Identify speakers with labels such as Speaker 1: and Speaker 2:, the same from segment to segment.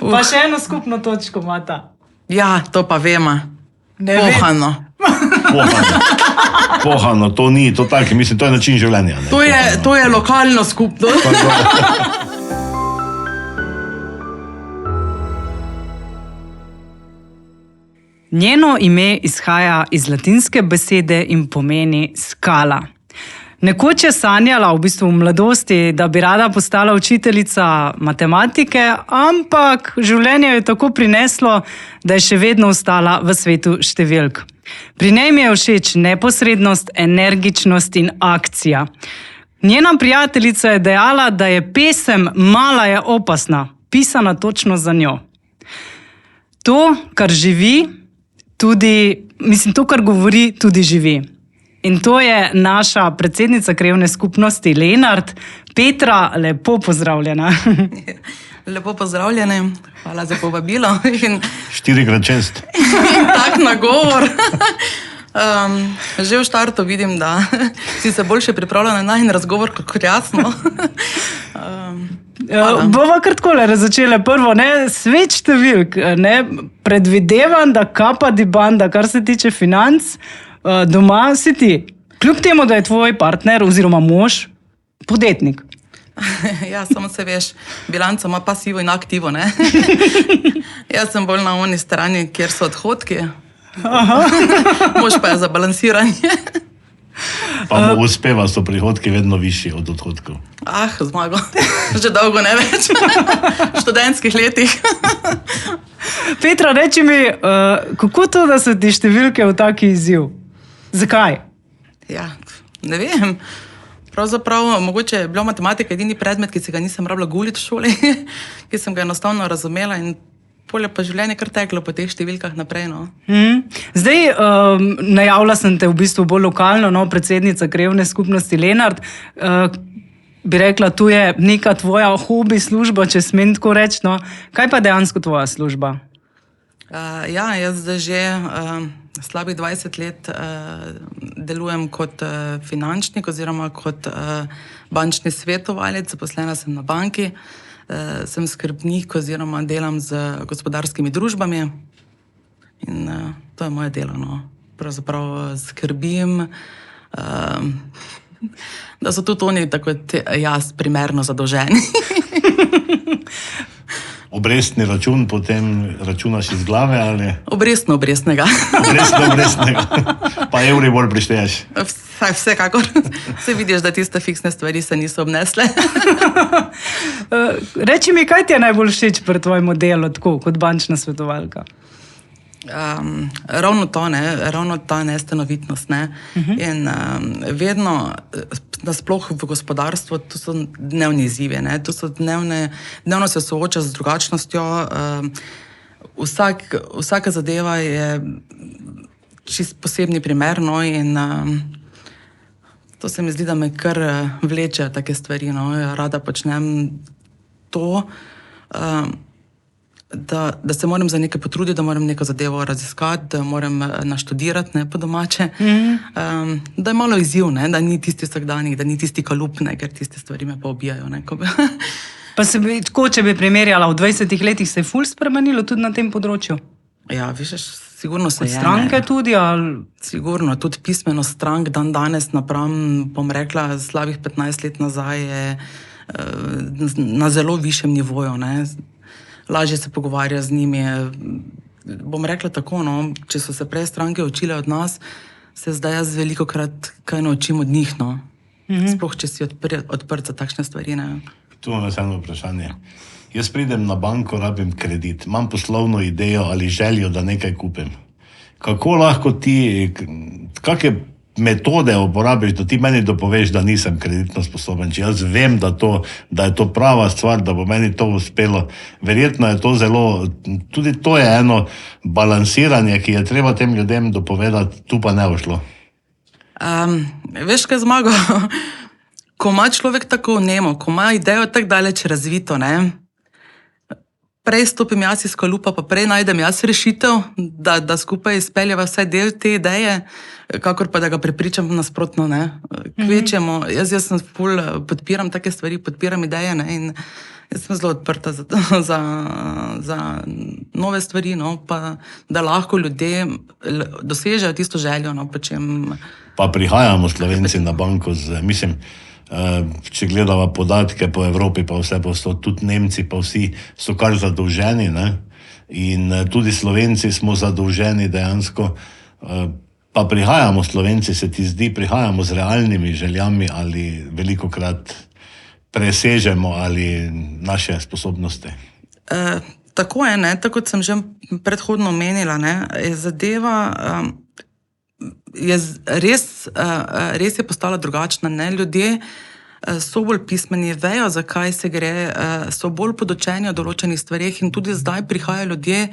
Speaker 1: Pa še eno skupno točko imata.
Speaker 2: Ja, to pa vema.
Speaker 1: Ne vem.
Speaker 2: Pohano.
Speaker 3: Pohano, to ni, to tak, mislim, to je način življenja. Ne?
Speaker 2: To je lokalno skupnost.
Speaker 1: Njeno ime izhaja iz latinske besede in pomeni skala. Nekoč je sanjala, v bistvu v mladosti, da bi rada postala učiteljica matematike, ampak življenje jo je tako prineslo, da je še vedno ostala v svetu številk. Pri njej mi je všeč neposrednost, energičnost in akcija. Njena prijateljica je dejala, da je pesem Mala je opasna, pisana točno za njo. To, kar živi, to, kar govori, tudi živi. In to je naša predsednica krajevne skupnosti Lenart. Petra, lepo pozdravljena.
Speaker 2: Lepo pozdravljeni, hvala za povabilo.
Speaker 3: 4x6.
Speaker 2: In tak nagovor. Že v štartu vidim, da si se boljše pripravljala na najin razgovor kot jasno.
Speaker 1: Bova kar takole začele prvo, svet številk, predvidevam, da kapa di banda, kar se tiče financ, doma si ti, kljub temu, da je tvoj partner oziroma mož podjetnik.
Speaker 2: Ja, samo se veš, bilanca ima pasivo in aktivo, ne? Jaz sem bolj na oni strani, kjer so odhodki. Mož pa je za balansiranje.
Speaker 3: Pa mu uspeva, so prihodki vedno višji od odhodkov.
Speaker 2: Zmago, že dolgo ne več. V študentskih letih.
Speaker 1: Petra, reči mi, kako to, da so ti številke v taki izziv? Zakaj?
Speaker 2: Ja, ne vem. Pravzaprav, mogoče je bila matematika edini predmet, ki se ga nisem rabila guliti v šoli, ki sem ga enostavno razumela in polje pa življenje kar teklo po teh številkah naprej. No.
Speaker 1: Zdaj, najavila sem te v bistvu bolj lokalno, predsednica krajevne skupnosti Lenart. Bi rekla, tu je neka tvoja hobi služba, če smem tako reči. No. Kaj pa dejansko tvoja služba?
Speaker 2: Jaz zdaj že slabih 20 let delujem kot finančnik oziroma kot bančni svetovalec, zaposlena sem na banki, sem skrbnik oziroma delam z gospodarskimi družbami in to je moje delo. No. Pravzaprav skrbim, da so tudi oni tako jaz primerno zadolženi.
Speaker 3: Obrestni račun potem računaš iz glave ali?
Speaker 2: Obrestnega.
Speaker 3: Obrestnega. Pa evri bolj prišteješ.
Speaker 2: Vsekakor. Se vidiš, da tiste fiksne stvari se niso obnesle.
Speaker 1: Reči mi, kaj ti je najbolj všeč pri tvojem delu, tako kot bančna svetovalka?
Speaker 2: Ravno ta nestanovitnost. Ne? In vedno, nasploh v gospodarstvu, to so dnevni izzivi, to so dnevno se sooča z drugačnostjo. Vsaka zadeva je čist posebni primer, no, in to se mi zdi, da me kar vleče take stvari. No. Rada počnem to, da se moram za nekaj potruditi, da moram neko zadevo raziskati, da moram naštudirati, po domače. Da je malo izziv, da ni tisti vsakdanjik, da ni tisti kalup, ker tiste stvari me pa obijajo.
Speaker 1: Pa se bi, tako, če bi primerjala, v 20 letih se je ful spremenilo tudi na tem področju?
Speaker 2: Ja, viš, sigurno se je.
Speaker 1: Stranke tudi, ali?
Speaker 2: Sigurno, tudi pismeno strank dan danes napram, bom rekla, slabih 15 let nazaj je na zelo višjem nivoju, Lažje se pogovarja z njimi. Bom rekla tako, če so se prej stranke učile od nas, se zdaj jaz veliko krat kaj naučim od njih. Sploh, če si odprt za takšne stvari.
Speaker 3: Tu imam eno vprašanje. Jaz pridem na banko, rabim kredit, imam poslovno idejo ali željo, da nekaj kupim. Kako lahko ti, kakšne metode uporabiš, da ti meni dopoveš, da nisem kreditno sposoben? Če jaz vem, da je to prava stvar, da bo meni to uspelo. Verjetno je to zelo, tudi to je eno balansiranje, ki je treba tem ljudem dopovedati, tu pa ne ušlo.
Speaker 2: Veš, kaj Zmago? Ko ima človek tako nemo, ko ima idejo tako daleč razvito, prej stopim jaz iz kalupa, pa prej najdem jaz rešitev, da skupaj izpeljeva vsaj del te ideje, kakor pa da ga prepričam nasprotno. Kvečemo, jaz sem ful, podpiram take stvari, podpiram ideje in Jaz sem zelo odprta za nove stvari, no, pa da lahko ljudje dosežejo tisto željo, no, po čem...
Speaker 3: Pa prihajamo Slovenci na banko mislim, če gledava podatke po Evropi, pa vse povsod, tudi Nemci, pa vsi so kar zadolženi, ne? In tudi Slovenci smo zadolženi dejansko, pa prihajamo Slovenci, se ti zdi, prihajamo z realnimi željami ali velikokrat presežemo ali naše sposobnosti.
Speaker 2: Tako je, ne, tako kot sem že predhodno omenila, ne, je zadeva res je postala drugačna, ne, ljudje so bolj pismeni, vejo, zakaj se gre, so bolj podočeni o določenih stvareh in tudi zdaj prihajajo ljudje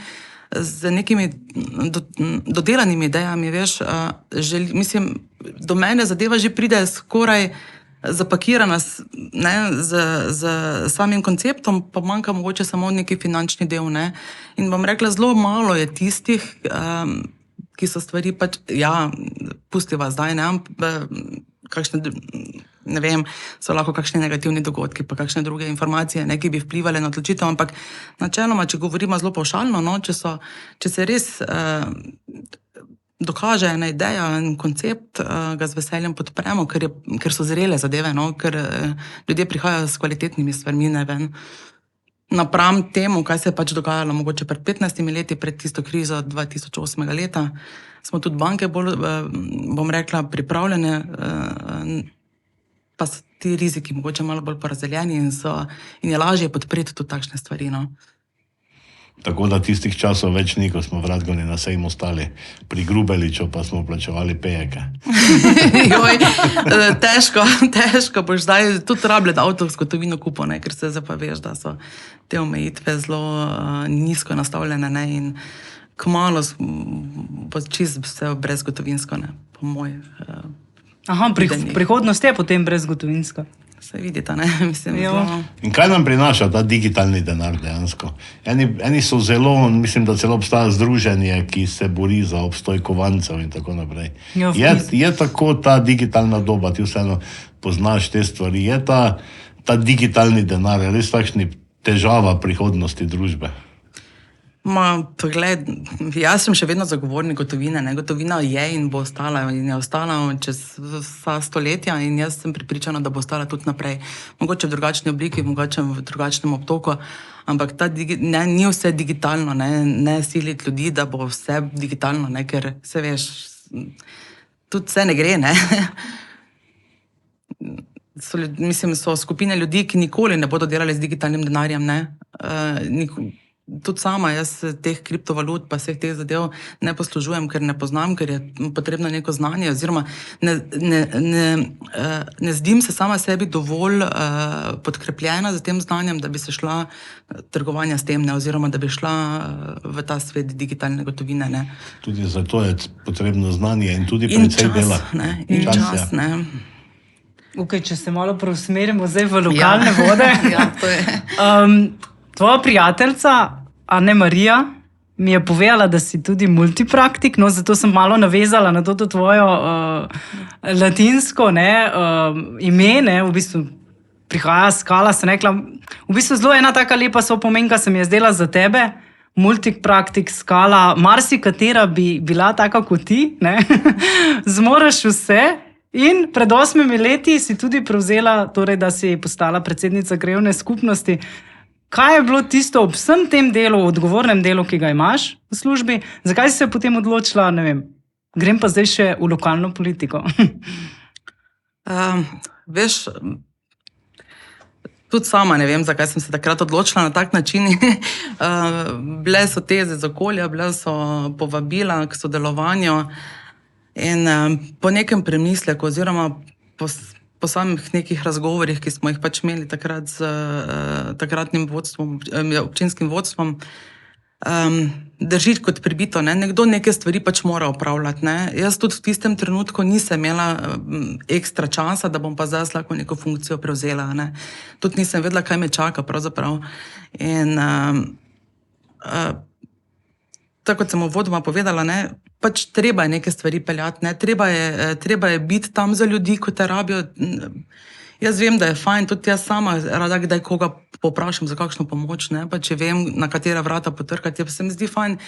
Speaker 2: z nekimi dodelanimi idejami, veš, mislim, do mene zadeva že pride skoraj zapakirana z samim konceptom, pa manjka mogoče samo neki finančni del, ne. In bom rekla, zelo malo je tistih, ki so stvari pač, ja, pustiva zdaj, ne, kakšne, ne vem, so lahko kakšni negativni dogodki, pa kakšne druge informacije, ne, ki bi vplivali na odločitev, ampak načeloma, če govorimo zelo pavšalno, no, če se res dokaže ena ideja, en koncept, ga z veseljem podpremo, ker so zrele zadeve, no, ker ljudje prihajajo s kvalitetnimi stvarmi, ne vem. Napram temu, kaj se je pač dogajalo mogoče pred 15 leti, pred tisto krizo 2008 leta, smo tudi banke bolj, bom rekla, pripravljene, pa so ti riziki mogoče malo bolj porazdeljeni in je lažje podpreti tudi takšne stvari, no.
Speaker 3: Tako da tistih časov več ni, ko smo v Radgoni na sejmu stali pri Grubeliču, pa smo plačevali pejeke.
Speaker 2: Joj, težko boš zdaj tudi rabljati avto z gotovino kupo, ne, ker se zdaj pa veš, da so te omejitve zelo nizko nastavljene, ne, in kmalu bo čist vse brezgotovinsko, ne, po moj
Speaker 1: Aha, prihodnost je potem brezgotovinska.
Speaker 2: Se vidite, ne, mislim, zelo...
Speaker 3: In kaj nam prinaša ta digitalni denar dejansko? Eni so zelo, mislim, da celo obstaja združenje, ki se bori za obstoj kovancev in tako naprej. Je tako ta digitalna doba, ti vseeno poznaš te stvari, je ta digitalni denar res takšni težava prihodnosti družbe?
Speaker 2: Pogled, jaz sem še vedno zagovornik gotovine, ne, gotovina je in bo ostala in je ostala čez vsa stoletja in jaz sem prepričana, da bo ostala tudi naprej. Mogoče v drugačni obliki, mogoče v drugačnem obtoku, ampak ni vse digitalno, ne siliti ljudi, da bo vse digitalno, ne, ker se veš, tudi vse ne gre, ne. Mislim, so skupine ljudi, ki nikoli ne bodo delali z digitalnim denarjem, ne. Tudi sama, jaz teh kriptovalut pa vseh teh zadev ne poslužujem, ker ne poznam, ker je potrebno neko znanje, oziroma ne zdim se sama sebi dovolj podkrepljena z tem znanjem, da bi se šla trgovanja s tem, ne, oziroma da bi šla v ta svet digitalne gotovine, ne.
Speaker 3: Tudi zato je potrebno znanje in tudi precej dela.
Speaker 2: In čas, ne.
Speaker 1: Ok, če se malo preusmerimo zdaj v lokalne vode.
Speaker 2: Ja, to je...
Speaker 1: Tvoja prijateljica, Ane Marija, mi je povedala, da si tudi multipraktik, no, zato sem malo navezala na to tvojo latinsko, ne, ime, ne, v bistvu prihaja skala, sem rekla, v bistvu zelo ena taka lepa sopomenka se mi je zdela za tebe, multipraktik, skala, marsikatera bi bila taka kot ti, ne, zmoreš vse. In pred 8 leti si tudi prevzela, torej, da si postala predsednica krajevne skupnosti. Kaj je bilo tisto ob vsem tem delu, odgovornem delu, ki ga imaš v službi? Zakaj si se potem odločila, ne vem, grem pa zdaj še v lokalno politiko?
Speaker 2: Veš, tudi sama ne vem, zakaj sem se takrat odločila na tak način. Bile so teze z okolja, bile so povabila k sodelovanju in po nekem premisleku oziroma po samih nekih razgovorih, ki smo jih pač imeli takrat z takratnim vodstvom, občinskim vodstvom, držiti kot pribito, ne. Nekdo neke stvari pač mora opravljati, ne. Jaz tudi v tistem trenutku nisem imela ekstra časa, da bom pa zdaj lahko neko funkcijo prevzela, ne. Tudi nisem vedela, kaj me čaka pravzaprav. In tako kot sem uvodoma povedala, ne, pač treba je neke stvari peljati, ne, treba je biti tam za ljudi, ko te rabijo Jaz vem, da je fajn, tudi jaz sama rada kdaj koga poprašam za kakšno pomoč, ne? Pa če vem, na katera vrata potrkati, pa se mi zdi fajn,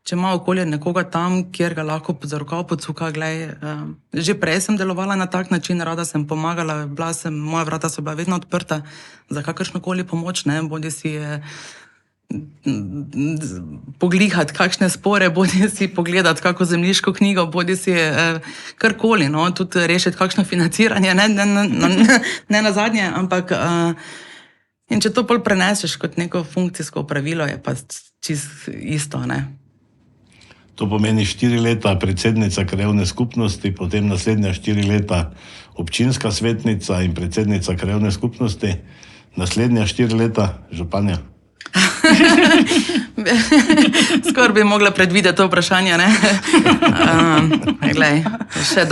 Speaker 2: če ima okolje nekoga tam, kjer ga lahko za rokav pocuka, glej, že prej sem delovala na tak način, rada sem pomagala, moja vrata so bila vedno odprta za kakršnokoli pomoč, ne? Bodi si poglihati kakšne spore, bodi si pogledati kako zemljiško knjigo, bodi si karkoli, no, tudi rešiti kakšno financiranje, ne na zadnje, ampak in če to pol preneseš kot neko funkcijsko pravilo, je pa čisto isto, ne.
Speaker 3: To pomeni 4 leta predsednica krajevne skupnosti, potem naslednja 4 leta občinska svetnica in predsednica krajevne skupnosti, naslednja 4 leta županja.
Speaker 2: Skoraj bi mogla predvideti to vprašanje, ne? Glej, še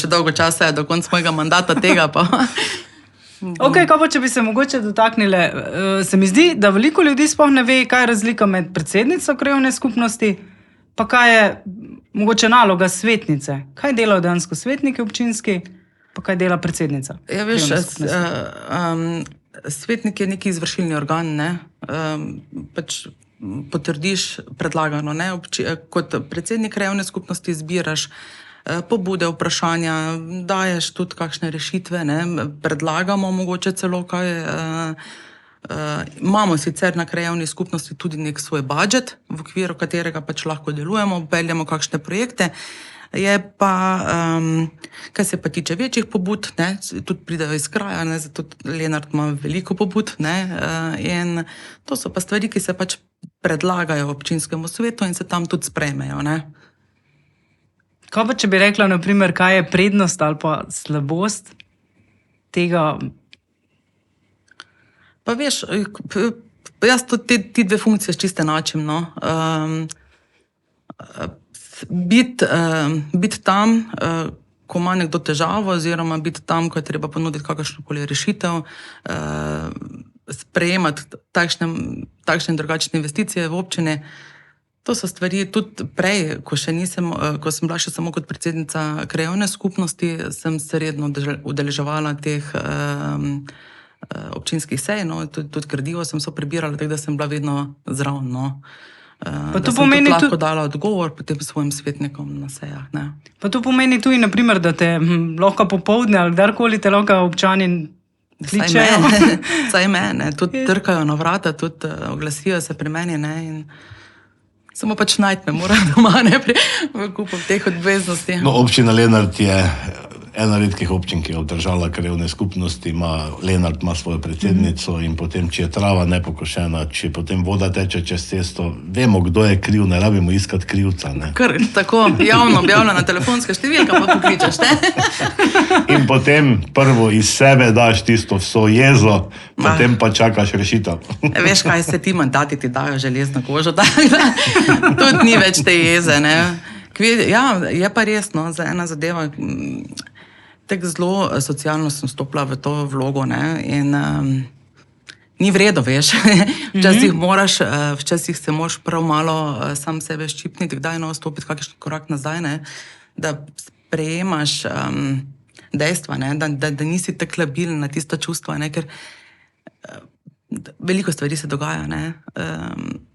Speaker 2: dolgo časa je do konca mojega mandata tega pa.
Speaker 1: Ok, kaj pa, če bi se mogoče dotaknile, se mi zdi, da veliko ljudi sploh ne ve, kaj je razlika med predsednico krajevne skupnosti, pa kaj je mogoče naloga svetnice. Kaj delajo dejansko svetniki občinski, pa kaj dela predsednica?
Speaker 2: Ja, veš, svetnik je neki izvršilni organ, ne? Pač potrdiš predlagano, ne? Kot predsednik krajevne skupnosti zbiraš pobude, vprašanja, daješ tudi kakšne rešitve, ne? Predlagamo mogoče celo kaj. Imamo sicer na krajevni skupnosti tudi nek svoj budžet, v okviru katerega pač lahko delujemo, peljemo kakšne projekte. Je pa, kaj se pa tiče večjih pobud, ne, tudi pridejo iz kraja, ne, zato Lenart ima veliko pobud, ne, in to so pa stvari, ki se pač predlagajo občinskemu svetu in se tam tudi sprejmejo, ne.
Speaker 1: Kaj pa, če bi rekla, na primer, kaj je prednost ali pa slabost tega?
Speaker 2: Pa veš, jaz tudi ti dve funkcije čisto enačim, no. Biti tam, ko ima nekdo težavo, oziroma biti tam, ko je treba ponuditi kakršnokoli rešitev, sprejemati takšne in drugačne investicije v občine. To so stvari tudi prej, ko sem bila še samo kot predsednica krajevne skupnosti, sem se redno udeleževala teh občinskih sej, no, tudi gradivo sem so prebirala, tako da sem bila vedno zraven, no. Pa to pomeni tudi lahko dala odgovor potem svojim svetnikom na sejah, ne.
Speaker 1: Pa to pomeni tudi, na primer, da te lahko popoldne ali kdarkoli te lahko občani kličejo.
Speaker 2: Saj mene, tudi trkajo na vrata, tudi oglasijo se pri meni, ne, in samo pač najti me moram doma, ne, v kupu teh obveznosti.
Speaker 3: No, občina Lenart je ena redkih občin, ki je obdržala krajevne skupnosti, Lenart ima svojo predsednico in potem, če je trava nepokošena, če potem voda teče čez cesto, vemo, kdo je kriv, ne rabimo iskati krivca, ne.
Speaker 2: Kar tako javno objavljena telefonska številka, pa pokličeš, ne.
Speaker 3: In potem prvo iz sebe daš tisto vso jezo, potem pa čakaš rešitev.
Speaker 2: Veš, kaj se ti mandati ti dajo železno kožo, tako da tudi ni več te jeze, ne. Ja, je pa res, no, za ena zadeva, tako zelo socialno sem stopila v to vlogo, ne, in ni vredo, veš. Včasih se moraš prav malo sam sebe ščipniti, kdaj stopiti kakšen korak nazaj, ne, da sprejemaš dejstva, ne, da nisi tako labilen na tista čustva, ne, ker veliko stvari se dogaja, ne.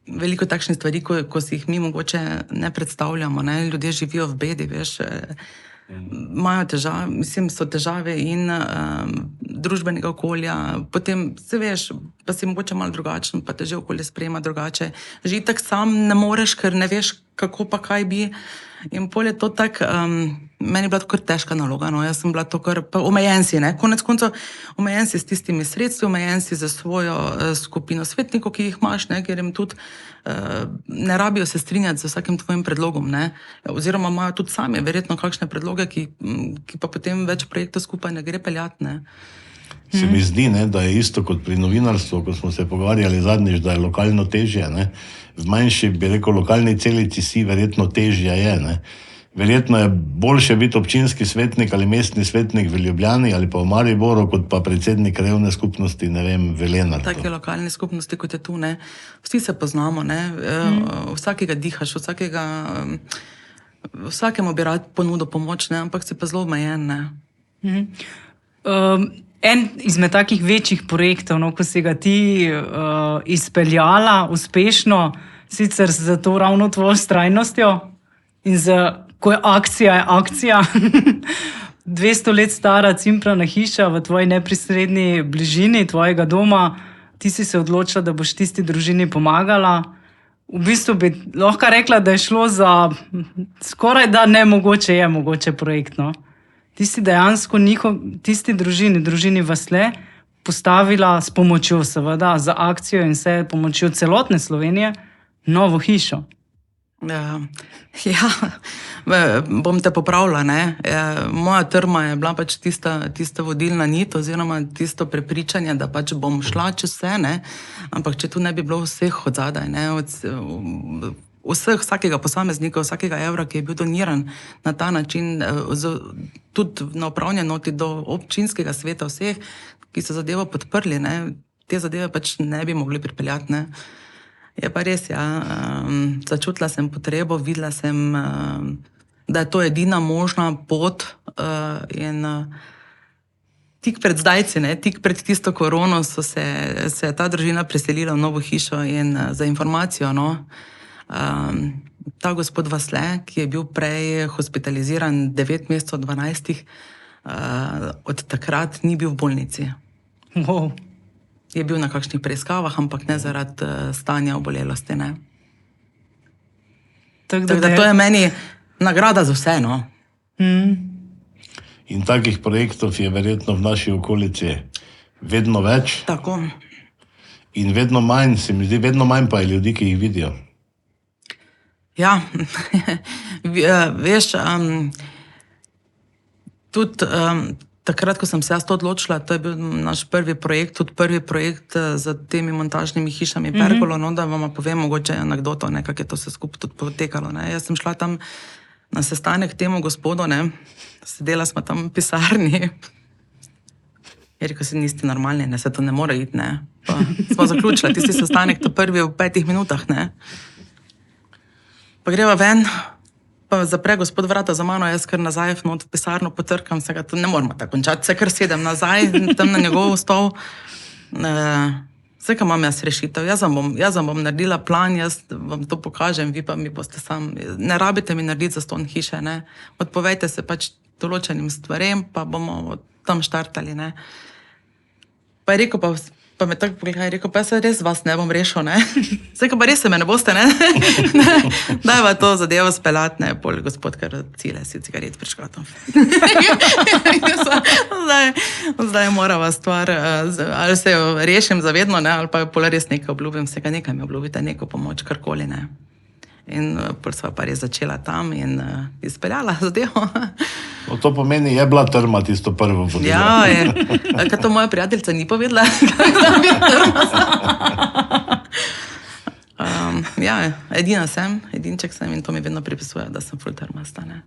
Speaker 2: Veliko takšnih stvari, ko si jih mi mogoče ne predstavljamo, ne. Ljudje živijo v bedi, veš, imajo težave, so težave in družbenega okolja, potem se veš, pa si mogoče malo drugačen, pa te že okolje sprejema drugače. Že itak sam ne moreš, ker ne veš, kako pa kaj bi. In pol je to tako, meni je bila to kar težka naloga, no, jaz sem bila to kar, pa omejen si, ne, konec koncev, omejen si s tistimi sredstvi, omejen si za svojo skupino svetnikov, ki jih imaš, ne, ker jim tudi ne rabijo se strinjati z vsakim tvojim predlogom, ne, oziroma imajo tudi sami verjetno kakšne predloge, ki pa potem več projektov skupaj ne gre peljati, ne.
Speaker 3: Se mi zdi, ne, da je isto kot pri novinarstvu, ko smo se pogovarjali zadnjič, da je lokalno težje, ne. V manjši, bi rekel, lokalni celici si verjetno težje je, ne. Verjetno je boljše biti občinski svetnik ali mestni svetnik v Ljubljani ali pa v Mariboru, kot pa predsednik krajevne skupnosti, ne vem, v Lenartu.
Speaker 2: Take lokalne skupnosti, kot je tu, ne. Vsi se poznamo, ne. Vsakega dihaš, vsakemu bi rad ponudil pomoč, ne, ampak si pa zelo omejen, ne.
Speaker 1: En izmed takih večjih projektov, no, ko si ga ti izpeljala uspešno, sicer za to ravno tvojo vztrajnostjo in ko je akcija, 200 let stara cimprana hiša v tvoji neposredni bližini tvojega doma, ti si se odločila, da boš tisti družini pomagala. V bistvu bi lahko rekla, da je šlo za skoraj da nemogoče je mogoče projekt, no. Ti si dejansko tisti družini Vasle postavila s pomočjo, seveda, za akcijo in vse pomočjo celotne Slovenije, novo hišo.
Speaker 2: Bom te popravila, ne. Moja trma je bila pač tista vodilna nit oziroma tisto prepričanje, da pač bom šla čez vse, ne. Ampak če tu ne bi bilo vseh od zadaj, ne, vsakega posameznika, vsakega evra, ki je bil doniran na ta način, tudi na upravni enoti do občinskega sveta vseh, ki so zadevo podprli, ne, te zadeve pač ne bi mogli pripeljati, ne. Je pa res, ja, začutila sem potrebo, videla sem, da je to edina možna pot in tik pred zdajci, ne, tik pred tisto korono se je ta družina preselila v novo hišo in za informacijo, no, ta gospod Vasle, ki je bil prej hospitaliziran 9 mesecev od 12, od takrat ni bil v bolnici.
Speaker 1: Wow.
Speaker 2: Je bil na kakšnih preiskavah, ampak ne zaradi stanja obolelosti, ne. Tako da to je meni nagrada za vse, no.
Speaker 3: In takih projektov je verjetno v naši okolici vedno več.
Speaker 2: Tako.
Speaker 3: In vedno manj, se mi zdi, vedno manj pa je ljudi, ki jih vidijo.
Speaker 2: Ja, veš, tudi takrat, ko sem se jaz to odločila, to je bil naš prvi projekt, tudi prvi projekt z temi montažnimi hišami Pergolo, no, da vam povem mogoče anekdoto, ne, kako je to vse skupaj tudi potekalo, ne. Jaz sem šla tam na sestanek temu gospodu, ne, sedela smo tam v pisarni. Je rekel, se niste normalni, ne, se to ne more iti, ne. Pa smo zaključili tisti sestanek, to prvi v 5 minutah, ne. Pa greva ven, pa zapre gospod vrata za mano, jaz kar nazaj v pisarno potrkam, vsega, to ne moramo tako končati, se kar sedem nazaj, tam na njegov stol. Vse, kaj imam jaz rešitev, jaz vam bom naredila plan, jaz vam to pokažem, vi pa mi boste sam, ne rabite mi narediti zastonj hiše, ne. Odpovejte se pač določenim stvarem, pa bomo tam štartali, ne. Pa je rekel, pa me tako pogledal, je rekel, pa jaz res vas ne bom rešil, ne. Zdaj, pa res se me ne boste, ne. Dajva to zadevo speljati, ne, pol gospod, kar cilje si cigaret pred škatom. Zdaj morava stvar, ali se jo rešim zavedno, ne, ali pa pol res nekaj obljubim, vsega nekaj mi obljubite, neko pomoč, karkoli, ne. In pol sva pa res začela tam in izpeljala zadevo.
Speaker 3: No, to pomeni, je bila trma tisto prvo vodilo.
Speaker 2: Ja, je. Kaj to moja prijateljica ni povedala, kako bi trma. Ja, edinček sem in to mi vedno pripisuje, da sem ful trmasta, ne.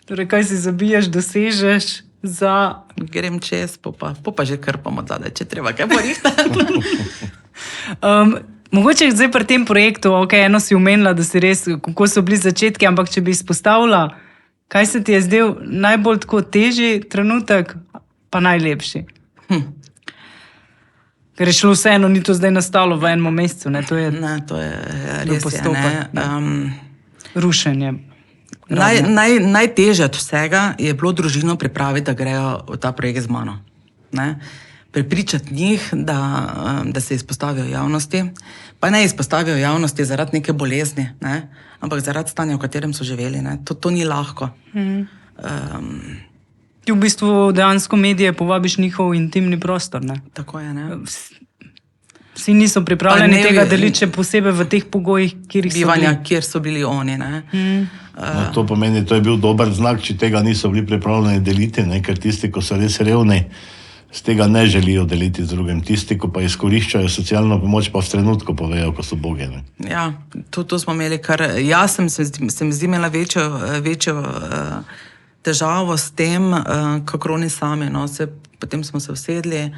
Speaker 1: Torej, kaj si zabiješ, dosežeš za...
Speaker 2: Grem čez, pa že krpam od zadaj, če treba kaj porihtati.
Speaker 1: Mogoče zdaj pri tem projektu, eno si omenila, da si res, kako so bili začetki, ampak če bi izpostavila, kaj se ti je zdel najbolj tako težji trenutek, pa najlepši? Ker je šlo vseeno, ni to zdaj nastalo v enem mesecu, ne? To je
Speaker 2: res
Speaker 1: postopek,
Speaker 2: ne.
Speaker 1: Rušenje.
Speaker 2: Najtežje od vsega je bilo družino pripraviti, da grejo v ta projekt z mano, ne. Prepričati njih, da se izpostavijo javnosti, pa ne izpostavijo javnosti zaradi neke bolezni, ne, ampak zaradi stanja, v katerem so živeli, ne. To ni lahko.
Speaker 1: Ti v bistvu dejansko medije povabiš njihov intimni prostor, ne?
Speaker 2: Tako je, ne.
Speaker 1: Vsi niso pripravljeni tega deliti, še posebej v teh pogojih,
Speaker 2: kjer so bili oni, ne.
Speaker 3: No, to pomeni, to je bil dober znak, če tega niso bili pripravljeni deliti, ne, ker tisti, ko so res revni, z tega ne želijo deliti z drugim. Tisti, ko pa izkoriščajo socialno pomoč, pa v trenutku povejo, ko so bogi. Ne?
Speaker 2: Ja, to smo imeli, kar jaz sem mi zdi imela večjo težavo s tem, kako oni sami, no, potem smo se usedli,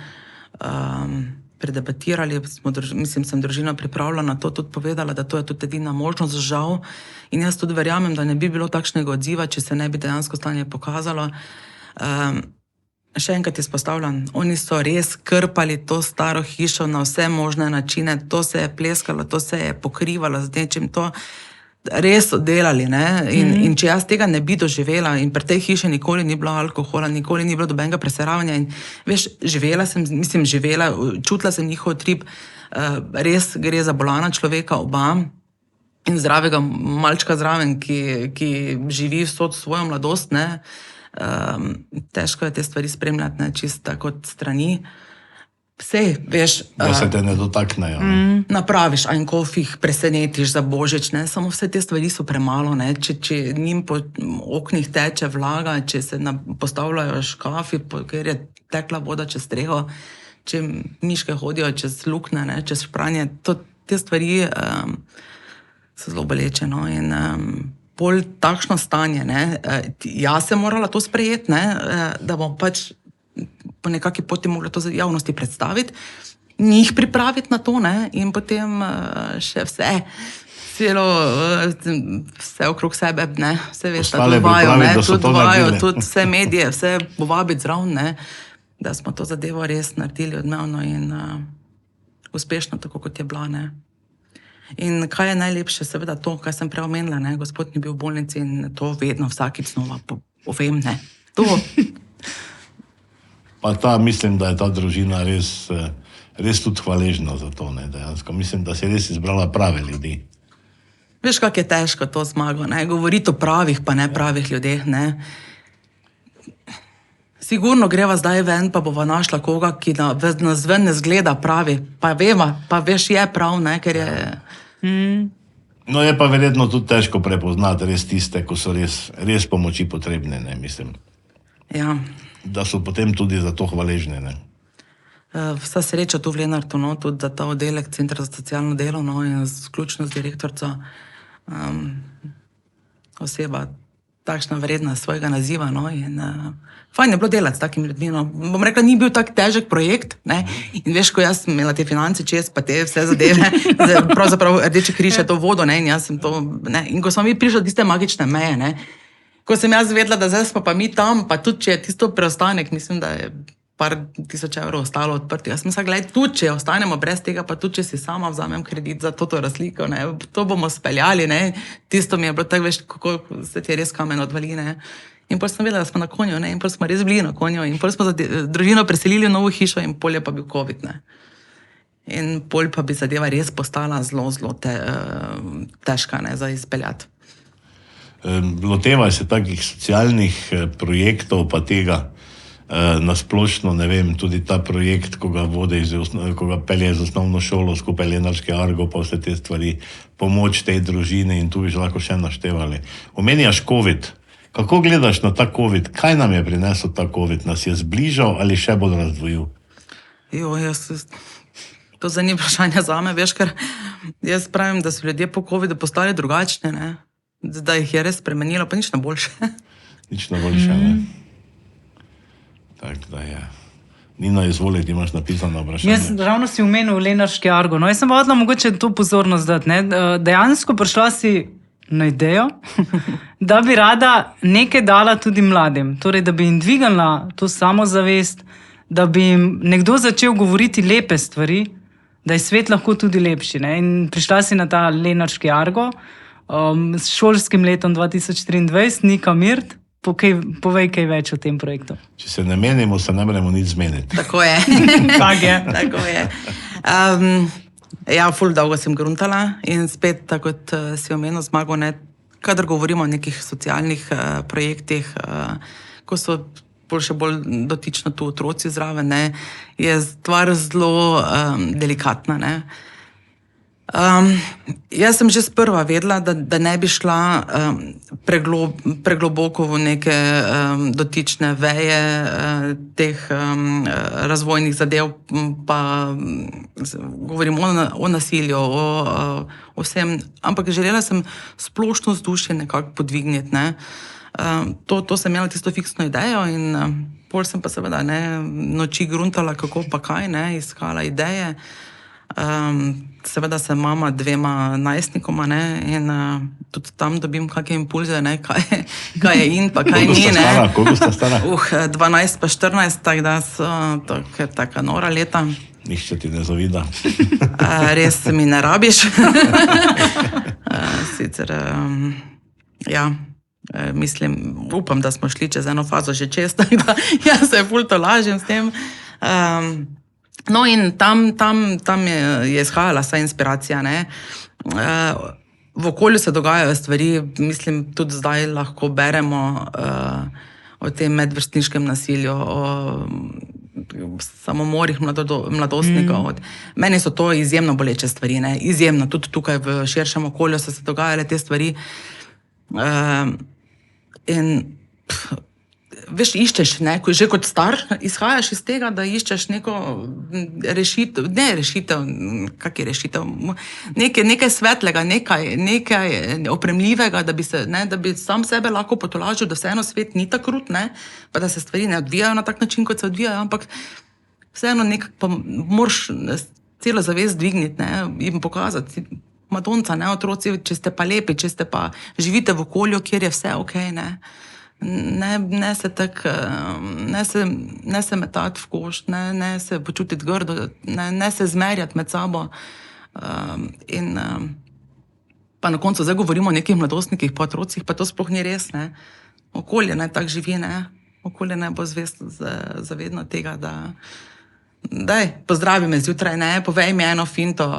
Speaker 2: predebatirali, sem družino pripravila na to, tudi povedala, da to je tudi edina možnost, žal, in jaz tudi verjamem, da ne bi bilo takšnega odziva, če se ne bi dejansko stanje pokazalo. še enkrat izpostavljam, oni so res krpali to staro hišo na vse možne načine, to se je pleskalo, to se je pokrivalo z nečim, to res so delali, ne? In če jaz tega ne bi doživela in pri tej hiši nikoli ni bilo alkohola, nikoli ni bilo dobenega preseravanja in veš, čutila sem njihov trip, res gre za bolana človeka oba in zdravega malčka zraven, ki živi vso svojo mladost, ne? Težko je te stvari spremljati, ne, čisto kot strani. Vsej, veš...
Speaker 3: Da se te ne dotaknejo.
Speaker 2: Napraviš en kofih, presenetiš za božič, ne, samo vse te stvari so premalo, ne, če njim po oknih teče vlaga, če se postavljajo škafi, ker je tekla voda čez streho, če miške hodijo čez lukne, ne, čez špranje, te stvari so zelo boleče, no, in... Bolj takšno stanje, ne, jaz sem morala to sprejeti, ne, da bom pač po nekakvi poti mogla to javnosti predstaviti, njih pripraviti na to, ne, in potem še vse okrog sebe, ne, vse veš, tudi vajo, ne, tudi vse medije, vse povabiti zraven, ne, da smo to zadevo res naredili odmevno in uspešno, tako kot je bila, ne. In kaj je najlepše, seveda to, kaj sem prej omenila, ne, gospod ni bil v bolnici in to vedno vsakič znova povem, ne, to.
Speaker 3: Pa mislim, da je ta družina res tudi hvaležna za to, ne, dejansko. Mislim, da si res izbrala prave ljudi.
Speaker 2: Veš, kako je težko to zmago, ne, govoriti o pravih, pa ne pravih ljudeh, ne. Sigurno greva zdaj ven, pa bova našla koga, ki nas ven ne zgleda pravi, pa veva, pa veš, je prav, ne, ker je...
Speaker 3: No, je pa verjetno tudi težko prepoznati res tiste, ko so res pomoči potrebne, ne, mislim.
Speaker 2: Ja.
Speaker 3: Da so potem tudi za to hvaležne, ne.
Speaker 2: Vsa sreča tu v Lenartu, no, tudi za ta oddelek Centra za socialno delo, no, in vključno z direktorico, oseba takšna vredna svojega naziva, no, in fajn je bilo delati s takimi ljudmi, no. Bom rekla, ni bil tak težek projekt, ne, in veš, ko jaz sem imela te finance čez, pa te vse zadeve, pravzaprav Rdeči križ je to vodo, ne, in jaz sem to, ne, in ko smo mi prišli do tiste magične meje, ne, ko sem jaz vedela, da zdaj smo pa mi tam, pa tudi, če je tisto preostanek, mislim, da je par tisoč evrov ostalo odprti. Jaz sem mislila, gledaj, tudi, če ostanemo brez tega, pa tudi, če si sama vzamem kredit za to razliko, ne, to bomo speljali, ne, tisto mi je bilo tako, veš, kako se ti je res kamen odvali, ne. In potem sem vedela, da smo na konju, ne, in potem smo res bili na konju, in potem smo družino preselili v novo hišo in pol je pa bil COVID, ne. In pol pa bi zadeva res postala zelo, zelo težka, ne, za izpeljati.
Speaker 3: Lotevaj se takih socialnih projektov, pa tega nasplošno, ne vem, tudi ta projekt, ko ga pelje z osnovno šolo, skupaj Lenarški Argo, pa vse te stvari, pomoč tej družini in tu bi že lahko še naštevali. Omenjaš COVID. Kako gledaš na ta COVID? Kaj nam je prinesel ta COVID? Nas je zbližal ali še bolj razdvojil?
Speaker 2: To zdaj ni vprašanje zame, veš, ker jaz pravim, da so ljudje po COVID-u postali drugačni, ne? Da jih je res spremenilo, pa nič na boljše.
Speaker 3: Nič na boljše, ne? Tako da je. Nina, izvoli, ti imaš napisano vprašanje.
Speaker 1: Jaz ravno si omenil Lenarški Argo. No, jaz sem hodila mogoče to pozornost dati, ne? Dejansko prišla si na idejo, da bi rada nekaj dala tudi mladim. Torej, da bi jim dvignila to samozavest, da bi jim nekdo začel govoriti lepe stvari, da je svet lahko tudi lepši, ne? In prišla si na ta Lenarški Argo s šolskim letom 2023, Nika Mirt. Povej kaj več o tem projektu.
Speaker 3: Če se ne menimo, se ne moremo nič zmeniti.
Speaker 2: Tako je.
Speaker 1: Tak je.
Speaker 2: Tako je. Ja, ful dolgo sem gruntala in spet, tako kot si omenil Zmago, ne, kadar govorimo o nekih socialnih projektih, ko so še bolj dotično tu otroci zraven, ne, je stvar zelo delikatna, ne. Jaz sem že sprva vedela, da ne bi šla pregloboko v neke dotične veje teh razvojnih zadev, pa govorim o nasilju, o vsem, ampak želela sem splošno vzdušje nekako podvigniti, ne. To sem imela tisto fiksno idejo in pol sem pa seveda, ne, noči gruntala, kako pa kaj, ne, iskala ideje. Seveda sem mama dvema najstnikoma, ne, in tudi tam dobim kakšne impulze, ne, kaj je in pa kaj ni.
Speaker 3: Koliko sta stara?
Speaker 2: 12 pa 14, tako da so taka nora leta.
Speaker 3: Nihče ti ne zavida.
Speaker 2: Res mi ne rabiš. Sicer, ja, mislim, upam, da smo šli čez eno fazo že čez, tako da jaz se ful tolažim s tem. No in tam je izhajala vsa inspiracija, ne. V okolju se dogajajo stvari, mislim, tudi zdaj lahko beremo o tem medvrstniškem nasilju, o samomorih mladostnikov. Meni so to izjemno boleče stvari, ne, izjemno, tudi tukaj v širšem okolju so se dogajale te stvari. In veš, iščeš, ne, že kot star izhajaš iz tega, da iščeš neko rešitev, kak je rešitev, nekaj svetlega, nekaj opremljivega, da bi sam sebe lahko potolažil, da vseeno svet ni tako krut, ne, pa da se stvari ne odvijajo na tak način, kot se odvijajo, ampak vseeno pa moraš celo zavest dvigniti, ne, in pokazati, Madonca, ne, otroci, če ste pa lepi, če ste pa živite v okolju, kjer je vse okej, ne. Ne se tak, ne se metati v koš, ne se počutiti grdo, ne se zmerjati med sabo. Pa na koncu zdaj govorimo o nekih mladostnikih, pa otrocih, pa to sploh ni res, ne. Okolje naj tak živi, ne. Okolje naj bo zvest zavedno tega, da daj, pozdravi me zjutraj, ne, povej mi eno finto,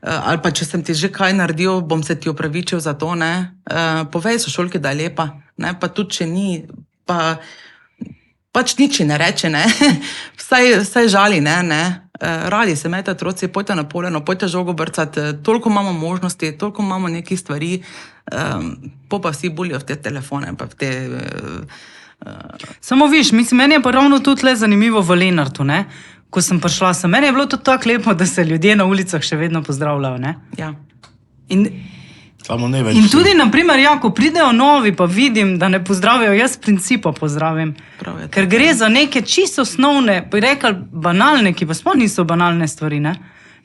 Speaker 2: ali pa če sem ti že kaj naredil, bom se ti opravičil za to, ne. Povej sošolki, da je lepa, ne, pa tudi, če ni, pač nič ne reče, ne. Vsaj žali, ne. Radi se imejte otroci, pojte na poleno, pojte žogo brcati, toliko imamo možnosti, toliko imamo nekih stvari, pa vsi bulijo v te telefone, pa v te...
Speaker 1: Samo viš, mislim, meni je pa ravno tudi le zanimivo v Lenartu, ne. Ko sem prišla sem, meni je bilo tudi tako lepo, da se ljudje na ulicah še vedno pozdravljajo, ne.
Speaker 2: Ja.
Speaker 1: In tudi, na primer, ja, ko pridejo novi, pa vidim, da ne pozdravijo, jaz principa pozdravim. Ker gre za neke čisto osnovne, bi rekli banalne, ki pa sploh niso banalne stvari, ne.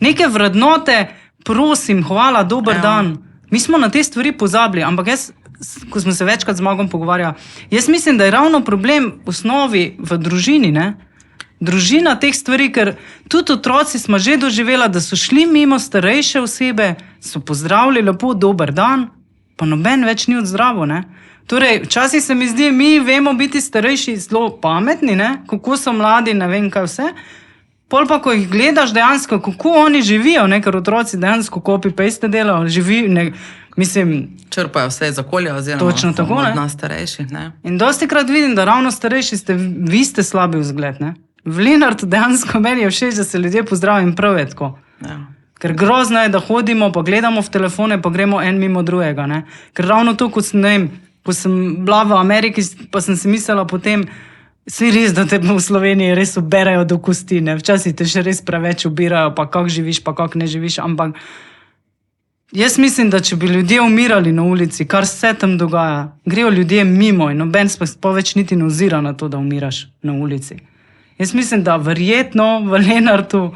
Speaker 1: Neke vrednote, prosim, hvala, dober dan. Mi smo na te stvari pozabili, ampak jaz, ko smo se večkrat z Magom pogovarjali, jaz mislim, da je ravno problem v osnovi v družini, ne. Družina teh stvari, ker tudi otroci smo že doživela, da so šli mimo starejše osebe, so pozdravili lepo, dober dan, pa noben več ni odzdravil, ne. Torej, včasih se mi zdi, mi vemo biti starejši zelo pametni, ne, kako so mladi, ne vem kaj vse, pol pa, ko jih gledaš dejansko, kako oni živijo, ne, ker otroci dejansko copy-paste delajo,
Speaker 2: črpajo vse iz okolja,
Speaker 1: točno tako,
Speaker 2: od nas starejših, ne. In
Speaker 1: dostikrat vidim, da ravno starejši vi ste slabi vzgled, ne. V Lenartu dejansko meni je všeč, da se ljudje pozdravijo in prav je tako.
Speaker 2: Ja.
Speaker 1: Ker grozno je, da hodimo, pa gledamo v telefone, pa gremo en mimo drugega, ne. Ker ravno to, kot sem bila v Ameriki, pa sem si mislila potem, saj res, da te v Sloveniji res uberajo do kosti, ne. Včasih te še res preveč ubirajo, pa kak živiš, pa kak ne živiš, ampak jaz mislim, da če bi ljudje umirali na ulici, kar se tam dogaja, grejo ljudje mimo in noben pa več niti ne ozira na to, da umiraš na ulici. Jaz mislim, da verjetno v Lenartu...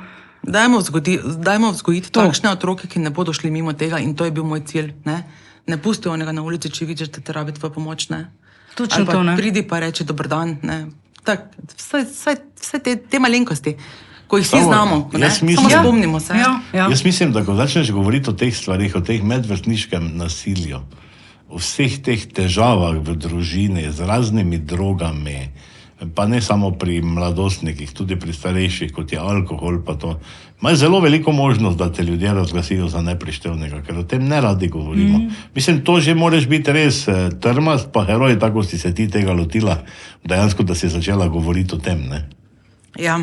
Speaker 2: Dajmo vzgojiti takšne otroke, ki ne bodo šli mimo tega in to je bil moj cilj, ne. Ne pusti onega na ulici, če vidiš, da te rabi tvoja pomoč, ne.
Speaker 1: Točno to, ne.
Speaker 2: Pridi pa reči dober dan, ne. Tak, vse te malenkosti, ko jih vsi znamo, ne. Samo spomnimo se.
Speaker 3: Jaz mislim, da ko začneš govoriti o teh stvarih, o teh medvrstniškem nasilju, o vseh teh težavah v družini z raznimi drogami, pa ne samo pri mladostnikih, tudi pri starejših, kot je alkohol, pa to. Imaš zelo veliko možnost, da te ljudje razglasijo za neprištevnega, ker o tem ne radi govorimo. Mislim, to že moraš biti res trmast, pa heroj, tako si se ti tega lotila, dejansko, da si začela govoriti o tem, ne?
Speaker 2: Ja,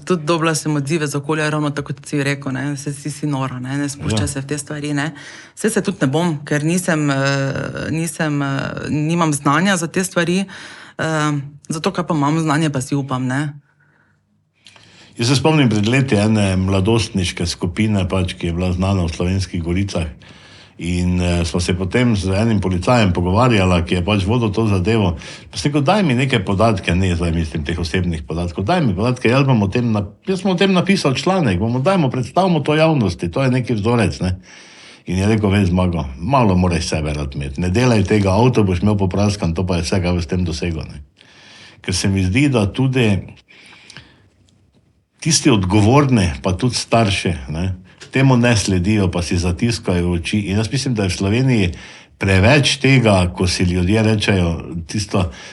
Speaker 2: tudi dobila sem odzive z okolja, ravno tako, kot si rekel, ne, si nora, ne spuščaj se v te stvari, ne. Saj se tudi ne bom, ker nimam znanja za te stvari, zato, kar pa imam znanje, pa si upam, ne.
Speaker 3: Jaz se spomnim pred leti ene mladostniške skupine, pač, ki je bila znana v Slovenskih Goricah, In smo se potem z enim policajem pogovarjala, ki je pač vodil to zadevo. Pa sem rekel, daj mi neke podatke, ne zdaj mislim teh osebnih podatkov, daj mi podatke, jaz sem o tem napisal članek, predstavimo to javnosti, to je neki vzorec, ne. In je rekel, veš, Zmago, malo moraš sebe rad imeti, ne delaj tega, avto boš imel popraskan, to pa je vse, kaj v s tem dosegel, ne. Ker se mi zdi, da tudi tisti odgovorni, pa tudi starši, ne, temu ne sledijo, pa si zatiskajo oči. In jaz mislim, da je v Sloveniji preveč tega, ko si ljudje rečejo,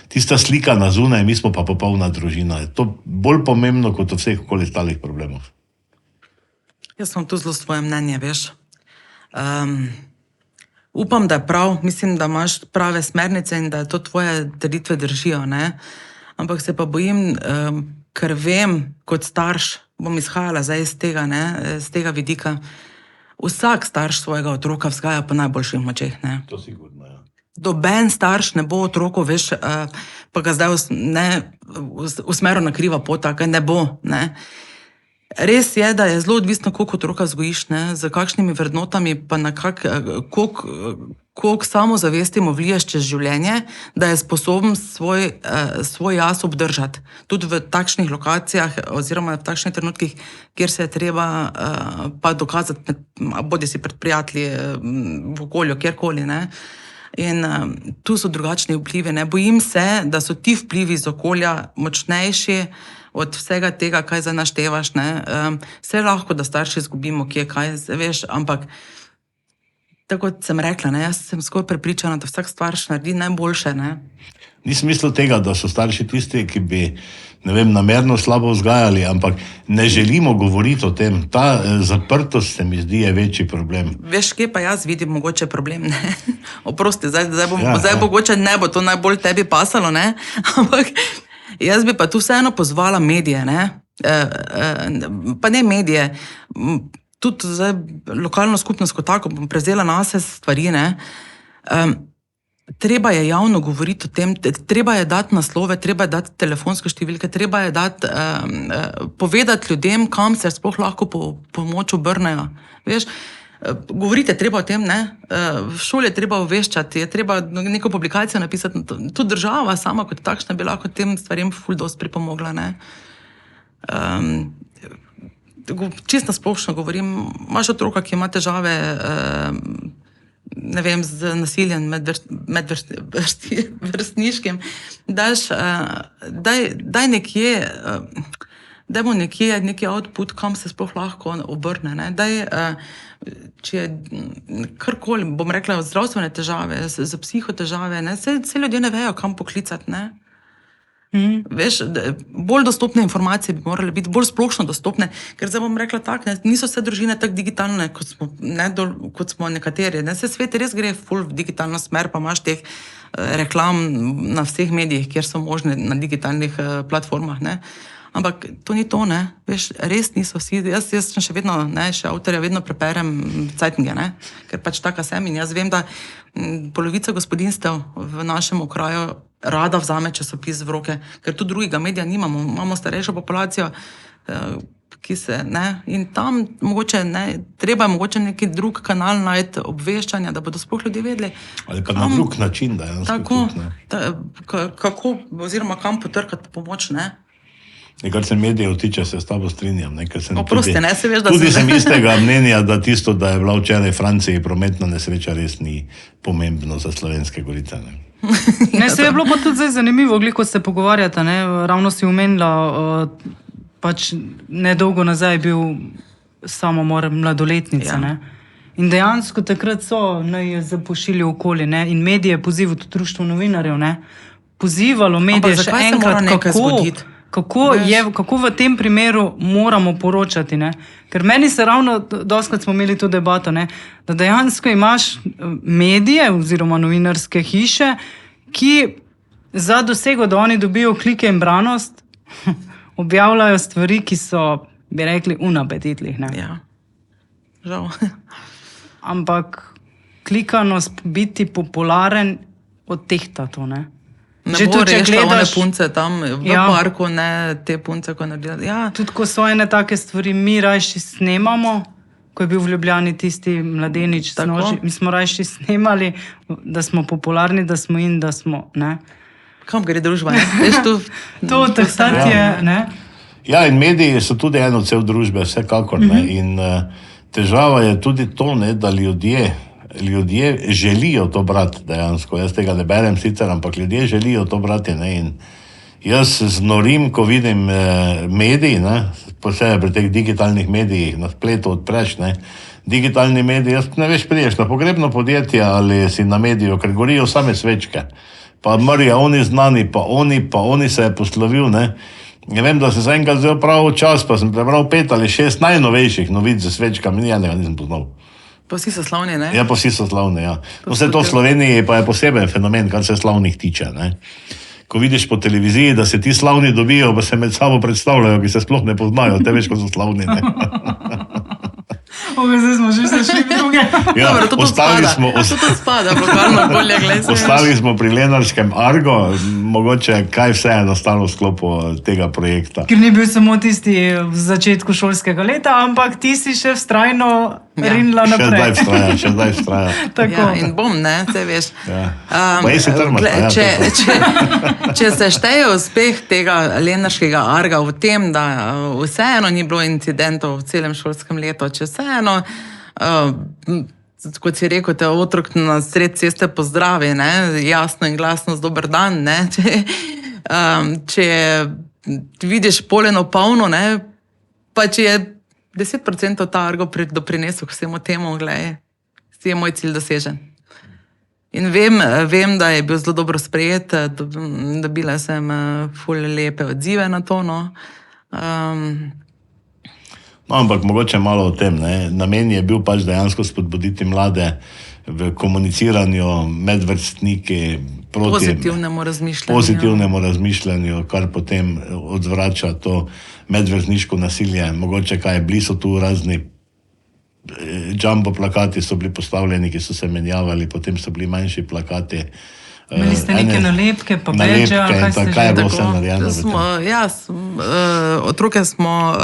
Speaker 3: tista slika na zunaj, mi smo pa popolna družina. Je to bolj pomembno kot od vseh okoli ostalih problemov.
Speaker 2: Jaz sem tu zelo svoje mnenje, veš. Upam, da je prav, mislim, da imaš prave smernice in da to tvoje trditve držijo, ne. Ampak se pa bojim, ker vem, kot starš, bom izhajala zdaj iz tega, ne, z tega vidika. Vsak starš svojega otroka vzgaja po najboljših močeh, ne.
Speaker 3: To sigurno, ja.
Speaker 2: Doben starš ne bo otroku, veš, pa ga zdaj usmeril na kriva pota, kaj ne bo, ne. Res je, da je zelo odvisno, koliko otroka vzgojiš, ne, z kakšnimi vrednotami, pa na koliko samozavesti mu vliješ čez življenje, da je sposoben svoj jaz obdržati. Tudi v takšnih lokacijah oziroma v takšnih trenutkih, kjer se je treba pa dokazati, bodi si pred prijatelji, v okolju, kjerkoli, ne. In tu so drugačni vplivi, ne. Bojim se, da so ti vplivi z okolja močnejši od vsega tega, kaj zdaj naštevaš, ne. Vse lahko, da starši izgubimo, kje kaj, veš, ampak tako kot sem rekla, ne, jaz sem skoraj prepričana, da vsak starš naredi najboljše, ne.
Speaker 3: Nisem mislil tega, da so starši tisti, ki bi, ne vem, namerno slabo vzgajali, ampak ne želimo govoriti o tem. Ta zaprtost se mi zdi je večji problem.
Speaker 2: Veš, kje pa jaz vidim mogoče problem, ne? Oprosti, zdaj mogoče ne bo to najbolj tebi pasalo, ne? Ampak jaz bi pa tu vseeno pozvala medije, ne? Pa ne medije, tudi zdaj lokalno skupnost kot tako bom prevzela nase stvari, ne? Treba je javno govoriti o tem, treba je dati naslove, treba je dati telefonske številke, treba je dati, povedati ljudem, kam se sploh lahko po pomoč obrnejo. Veš, govorite treba o tem, ne? V šoli je treba obveščati, je treba neko publikacijo napisati. Tudi država sama kot takšna bi lahko tem stvarem ful dosti pripomogla, ne? Čisto splošno govorim, imaš otroka, ki ima težave, ne vem, z nasiljem medvrstniškim, daj nekje, dajmo nekje neki output, kam se sploh lahko obrne, ne. Daj, če je karkoli, bom rekla, zdravstvene težave, za psihotežave, ne, saj ljudje ne vejo, kam poklicati, ne. Veš, bolj dostopne informacije bi morale biti, bolj splošno dostopne, ker zdaj bom rekla tak, ne, niso vse družine tako digitalne, kot smo nekateri, ne, se svet res gre ful v digitalno smer, pa imaš teh reklam na vseh medijih, kjer so možne na digitalnih platformah, ne, ampak to ni to, ne, veš, res niso vsi, jaz sem še vedno, ne, še avtorja vedno preperem cajtnge, ne, ker pač taka sem in jaz vem, da polovica gospodinstev v našem okraju rada vzame časopis v roke, ker tu drugega medija nimamo, imamo starejšo populacijo, ki se, ne, in tam mogoče, ne, treba je mogoče neki drug kanal najti obveščanja, da bodo sploh ljudje vedeli.
Speaker 3: Ali pa na drug način, da je
Speaker 2: tako, kako, oziroma kam potrkati pomoč, ne.
Speaker 3: Kar se medijev tiče, se s tabo strinjam.
Speaker 2: Oprosti, ne, se veš, da
Speaker 3: tudi sem istega mnenja, da tisto, da je bila včeraj v Franciji prometna nesreča, res ni pomembno za Slovenske Gorice.
Speaker 1: Ne, se je bilo pa tudi zdaj zanimivo, ko se pogovarjata, ne, ravno si omenila, pač nedolgo nazaj je bil samomor mladoletnice, ne. In dejansko takrat so NIJZ pošiljali okoli, ne, in medije pozivali, tudi društvo novinarjev, ne, pozivalo medije še enkrat, kako v tem primeru moramo poročati, ne? Ker meni se ravno, dostikrat smo imeli to debato, ne? Da dejansko imaš medije oziroma novinarske hiše, ki za dosego, da oni dobijo klike in branost, objavljajo stvari, ki so, bi rekli, unapetitlih, ne?
Speaker 2: Ja, žal.
Speaker 1: Ampak klikanost, biti popularen, odtehta to, ne?
Speaker 2: Ne bo rešila one punce tam v parku, ne te punce, ko naredijo. Ja.
Speaker 1: Tudi ko so ene take stvari, mi rajši snemamo, ko je bil v Ljubljani tisti mladenič s noži. Mi smo rajši snemali, da smo popularni, da smo in da smo, ne.
Speaker 2: Kam gre družba, ne? Veš,
Speaker 1: To takrat je, ne.
Speaker 3: Ja, in mediji so tudi eno cel družbe, vsekakor, ne. In težava je tudi to, ne, da ljudje želijo to brati dejansko. Jaz tega ne berem sicer, ampak ljudje želijo to brati, ne. In jaz znorim, ko vidim mediji, ne, posebej pri teh digitalnih medijih, na spletu odpreš, ne, digitalni mediji, jaz ne veš, prideš na pogrebno podjetje ali si na mediju, ker gorijo same svečke. Pa mrja, oni znani, pa oni se je poslovil, ne. Ne vem, da se za enkrat zdaj prav čas, pa sem prebral 5 ali 6 najnovejših novic za svečkami, nijenega nisem poznal.
Speaker 2: Pa vsi so slavni, ne?
Speaker 3: Ja, pa vsi so slavni, ja. Vse to v Sloveniji pa je poseben fenomen, kar se slavnih tiče, ne. Ko vidiš po televiziji, da se ti slavni dobijo, pa se med sabo predstavljajo, ki se sploh ne poznajo, te veš, ko so slavni, ne.
Speaker 1: Zdaj smo že šli druge.
Speaker 3: Ja,
Speaker 2: Dobro, to spada, lokalno bolje glede.
Speaker 3: Ostali smo pri Lenarškem Argo, mogoče kaj vse je nastalo v sklopu tega projekta.
Speaker 1: Ker ni bil samo tisti v začetku šolskega leta, ampak ti si še vztrajno rinila naprej.
Speaker 3: Še zdaj vztraja.
Speaker 1: Tako.
Speaker 2: Ja, in bom, ne, te veš.
Speaker 3: Ja. Pa je si trmata,
Speaker 2: Če se šteje uspeh tega Lenarškega Arga v tem, da vseeno ni bilo incidentov v celem šolskem letu, če vseeno, kot si rekel, te otrok na sred ceste pozdravi, ne, jasno in glasno z dober dan, ne, če vidiš poleno polno, ne, pa če je 10% ta Argo doprinesel k vsemu temu, glej, si je moj cilj dosežen. In vem, da je bil zelo dobro sprejet, dobila sem ful lepe odzive na to, no.
Speaker 3: No, ampak mogoče malo o tem, ne. Namen je bil pač dejansko spodbuditi mlade v komuniciranju med vrstniki proti pozitivnemu razmišljanju, kar potem odvrača to medvrstniško nasilje. Mogoče kaj, bili so tu razni jumbo plakati so bili postavljeni, ki so se menjavali, potem so bili manjši plakati.
Speaker 1: Imeli ste neke nalepke, pa beže,
Speaker 3: kaj je bilo vse narejeno?
Speaker 2: Otroke smo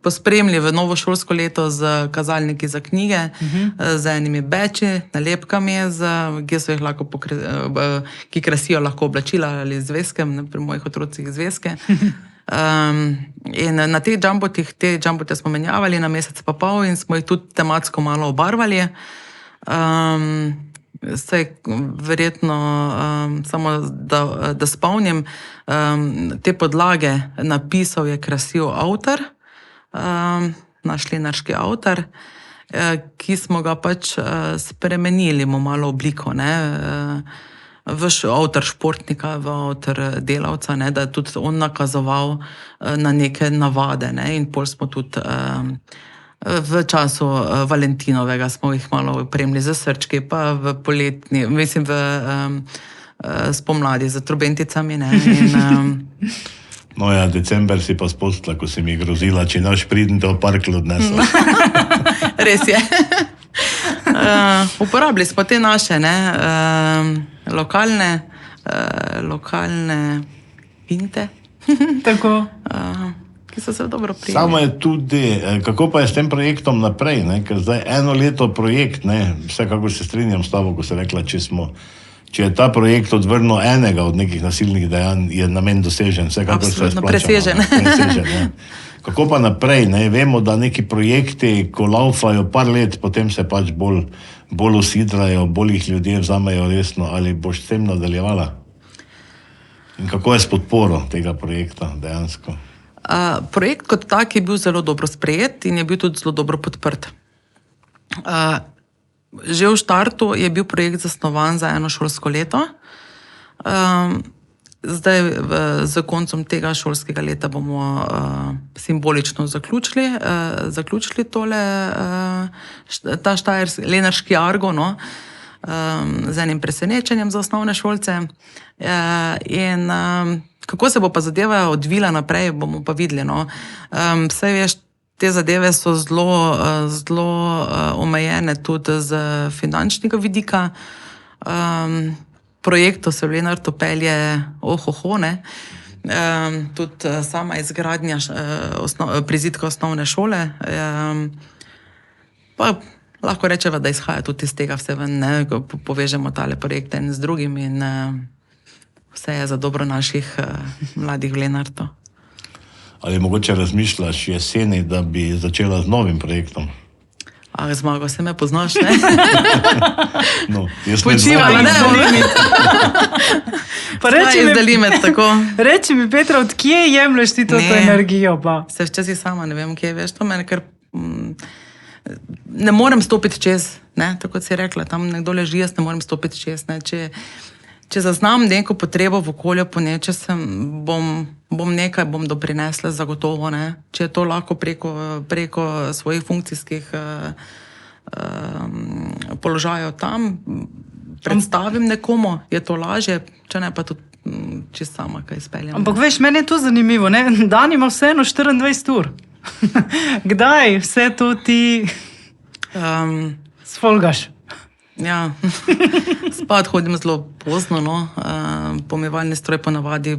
Speaker 2: pospremili v novo šolsko leto z kazalniki za knjige, z enimi beči, nalepkami, ki so jih lahko ki krasijo lahko oblačila ali zvezke, pri mojih otrocih zvezke. In na te jumbote smo menjavali na mesec pa pol in smo jih tudi tematsko malo obarvali. Saj verjetno, samo da spomnim, te podlage napisal je krasil avtor, naš lenarški avtor, ki smo ga pač spremenili mu malo obliko, ne, v avtor športnika, v avtor delavca, ne, da je tudi on nakazoval na neke navade, ne, in pol smo tudi v času Valentinovega smo jih malo opremili za srčki, pa v poletni, mislim spomladi za trobenticami, ne, in
Speaker 3: No ja, december si pa spustila, ko si mi grozila, če naš pridem, te v parklu odnesla.
Speaker 2: Res je. Uporabili smo te naše, ne, lokalne pinte.
Speaker 1: Tako.
Speaker 2: Ki so se dobro prijeli.
Speaker 3: Samo je tudi, kako pa je s tem projektom naprej, ne? Ker zdaj 1 leto projekt, ne? Vsekakor se strinjam s tabo, ko si rekla, če je ta projekt odvrnil enega od nekih nasilnih dejanj, je namen dosežen, vsekakor se je splačalo. Presežen. Ja. Kako pa naprej, ne? Vemo, da neki projekti, ko laufajo par let, potem se pač bolj usidrajo, bolj jih ljudje vzamejo resno, ali boš s tem nadaljevala? In kako je s podporo tega projekta dejansko?
Speaker 2: Projekt kot tak je bil zelo dobro sprejet in je bil tudi zelo dobro podprt. Že v štartu je bil projekt zasnovan za 1 šolsko leto. Zdaj z koncem tega šolskega leta bomo simbolično zaključili ta Lenarški Argo, no, z enim presenečenjem za osnovne šolce. In kako se bo pa zadeva odvila naprej, bomo pa videli, no. Saj veš, te zadeve so zelo omejene tudi z finančnega vidika. Projektov se v Lenartu pelje ne. Tudi sama izgradnja prizidka osnovne šole. Pa lahko rečeva, da izhaja tudi iz tega vse ven, ne, ko povežemo tale projekte en z drugim in vse je za dobro naših mladih v Lenartu.
Speaker 3: Ali mogoče razmišljaš jeseni, da bi začela z novim projektom?
Speaker 2: Zmago, se me poznaš, ne?
Speaker 3: No, jaz
Speaker 2: Počivala, ne?
Speaker 1: Pa reči mi,
Speaker 2: tako.
Speaker 1: Reči mi, Petra, od kje jemlješ ti to energijo? Pa?
Speaker 2: Se včasih sama ne vem, kje veš, to meni kar... ne morem stopiti čez, ne? Tako si rekla, tam nekdo leži, jaz ne morem stopiti čez, ne? Če zaznam neko potrebo v okolju po nečem, bom nekaj doprinesla zagotovo, ne? Če je to lahko preko svojih funkcijskih položajev tam, predstavim nekomu, je to lažje, če ne pa tudi čist sama, kaj izpeljam.
Speaker 1: Ampak veš, meni je to zanimivo, ne? Dan ima vseeno 24 ur. Kdaj vse to ti sfolgaš?
Speaker 2: Ja, spad hodim zelo pozno, no. Pomivalni stroj ponavadi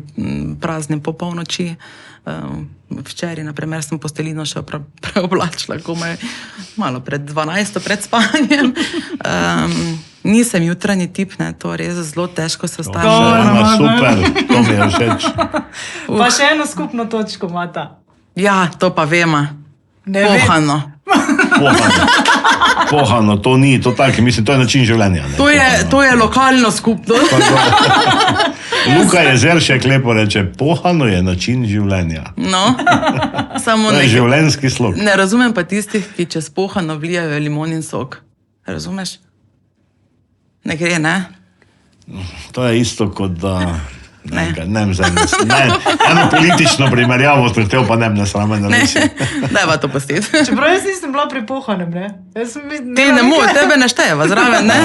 Speaker 2: praznim po polnoči. Včeraj, na primer, sem postelino še preoblačila, komaj malo pred 12, pred spanjem. Nisem jutranji tip, ne, to res zelo težko se stavim.
Speaker 3: Super, to mi je všeč.
Speaker 1: Pa še eno skupno točko imata.
Speaker 2: Ja, to pa vema. Pohano.
Speaker 3: Pohano, to ni, to tako, mislim, to je način življenja. Ne?
Speaker 2: To je lokalno skupnost.
Speaker 3: Luka Jezeršek lepo reče, pohano je način življenja.
Speaker 2: No, samo
Speaker 3: to je življenjski slog.
Speaker 2: Ne razumem pa tistih, ki čez pohano vlijajo limonin sok. Razumeš? Ne gre, ne?
Speaker 3: To je isto kot da... Eno politično primerjavo sem hotel, pa ne sramen reči.
Speaker 2: Dajva to postiti.
Speaker 1: Čeprav jaz nisem bila pri pohanem, ne?
Speaker 2: Ti ne more, tebe ne štejeva zraven, ne?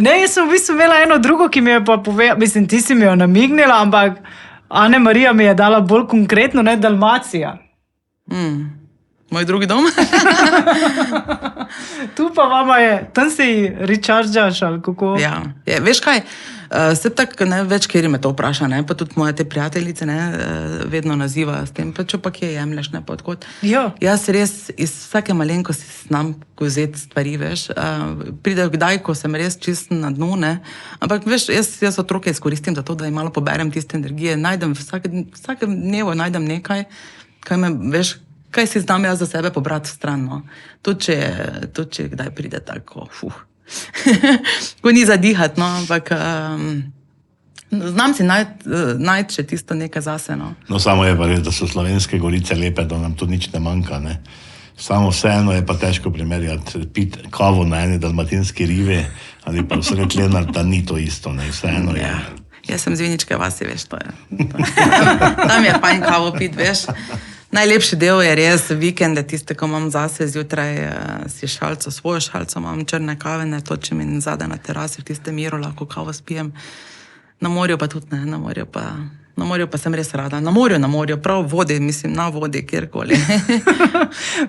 Speaker 1: Ne, jaz sem v bistvu imela eno drugo, ki mi je pa povedala, mislim, ti si mi jo namignila, ampak Ane Marija mi je dala bolj konkretno, ne, Dalmacija.
Speaker 2: Moj drugi dom?
Speaker 1: Tu pa vama je, tam si rechargeaš ali kako?
Speaker 2: Ja, veš kaj, se tako ne več, kjer me to vpraša, ne, pa tudi moje te prijateljice, ne, vedno nazivajo s tem, pa če pa kje jemlješ, ne, pa odkot.
Speaker 1: Jo.
Speaker 2: Jaz res iz vsake malenkosti znam vzeti stvari, veš, pride kdaj, ko sem res čist na dnu, ne, ampak veš, jaz otroke izkoristim za to, da jim malo poberem tiste energije, najdem vsake dnevo najdem nekaj, kaj me, veš, kaj si znam jaz za sebe pobrati stran, no. Tudi če kdaj pride tako, ko ni zadihati, no, ampak znam si najti še tisto nekaj zase, no.
Speaker 3: No, samo je pa res, da so slovenske gorice lepe, da nam tu nič ne manjka, ne. Samo vseeno je pa težko primerjati, piti kavo na eni dalmatinski rivi ali pa sred Lenarta, ni to isto, ne, vseeno je.
Speaker 2: Ja. Jaz sem z Viničke vasi, veš, to je. Tam je fajn kavo piti, veš. Najlepši del je res vikende, tiste, ko imam zase zjutraj, si šalco, svojo šalco, imam črne kave, ne točim in zadaj na terasi, v tiste miru lahko kavo spijem. Na morju pa tudi ne, na morju pa sem res rada. Na morju, prav vodi, mislim, na vodi, kjerkoli.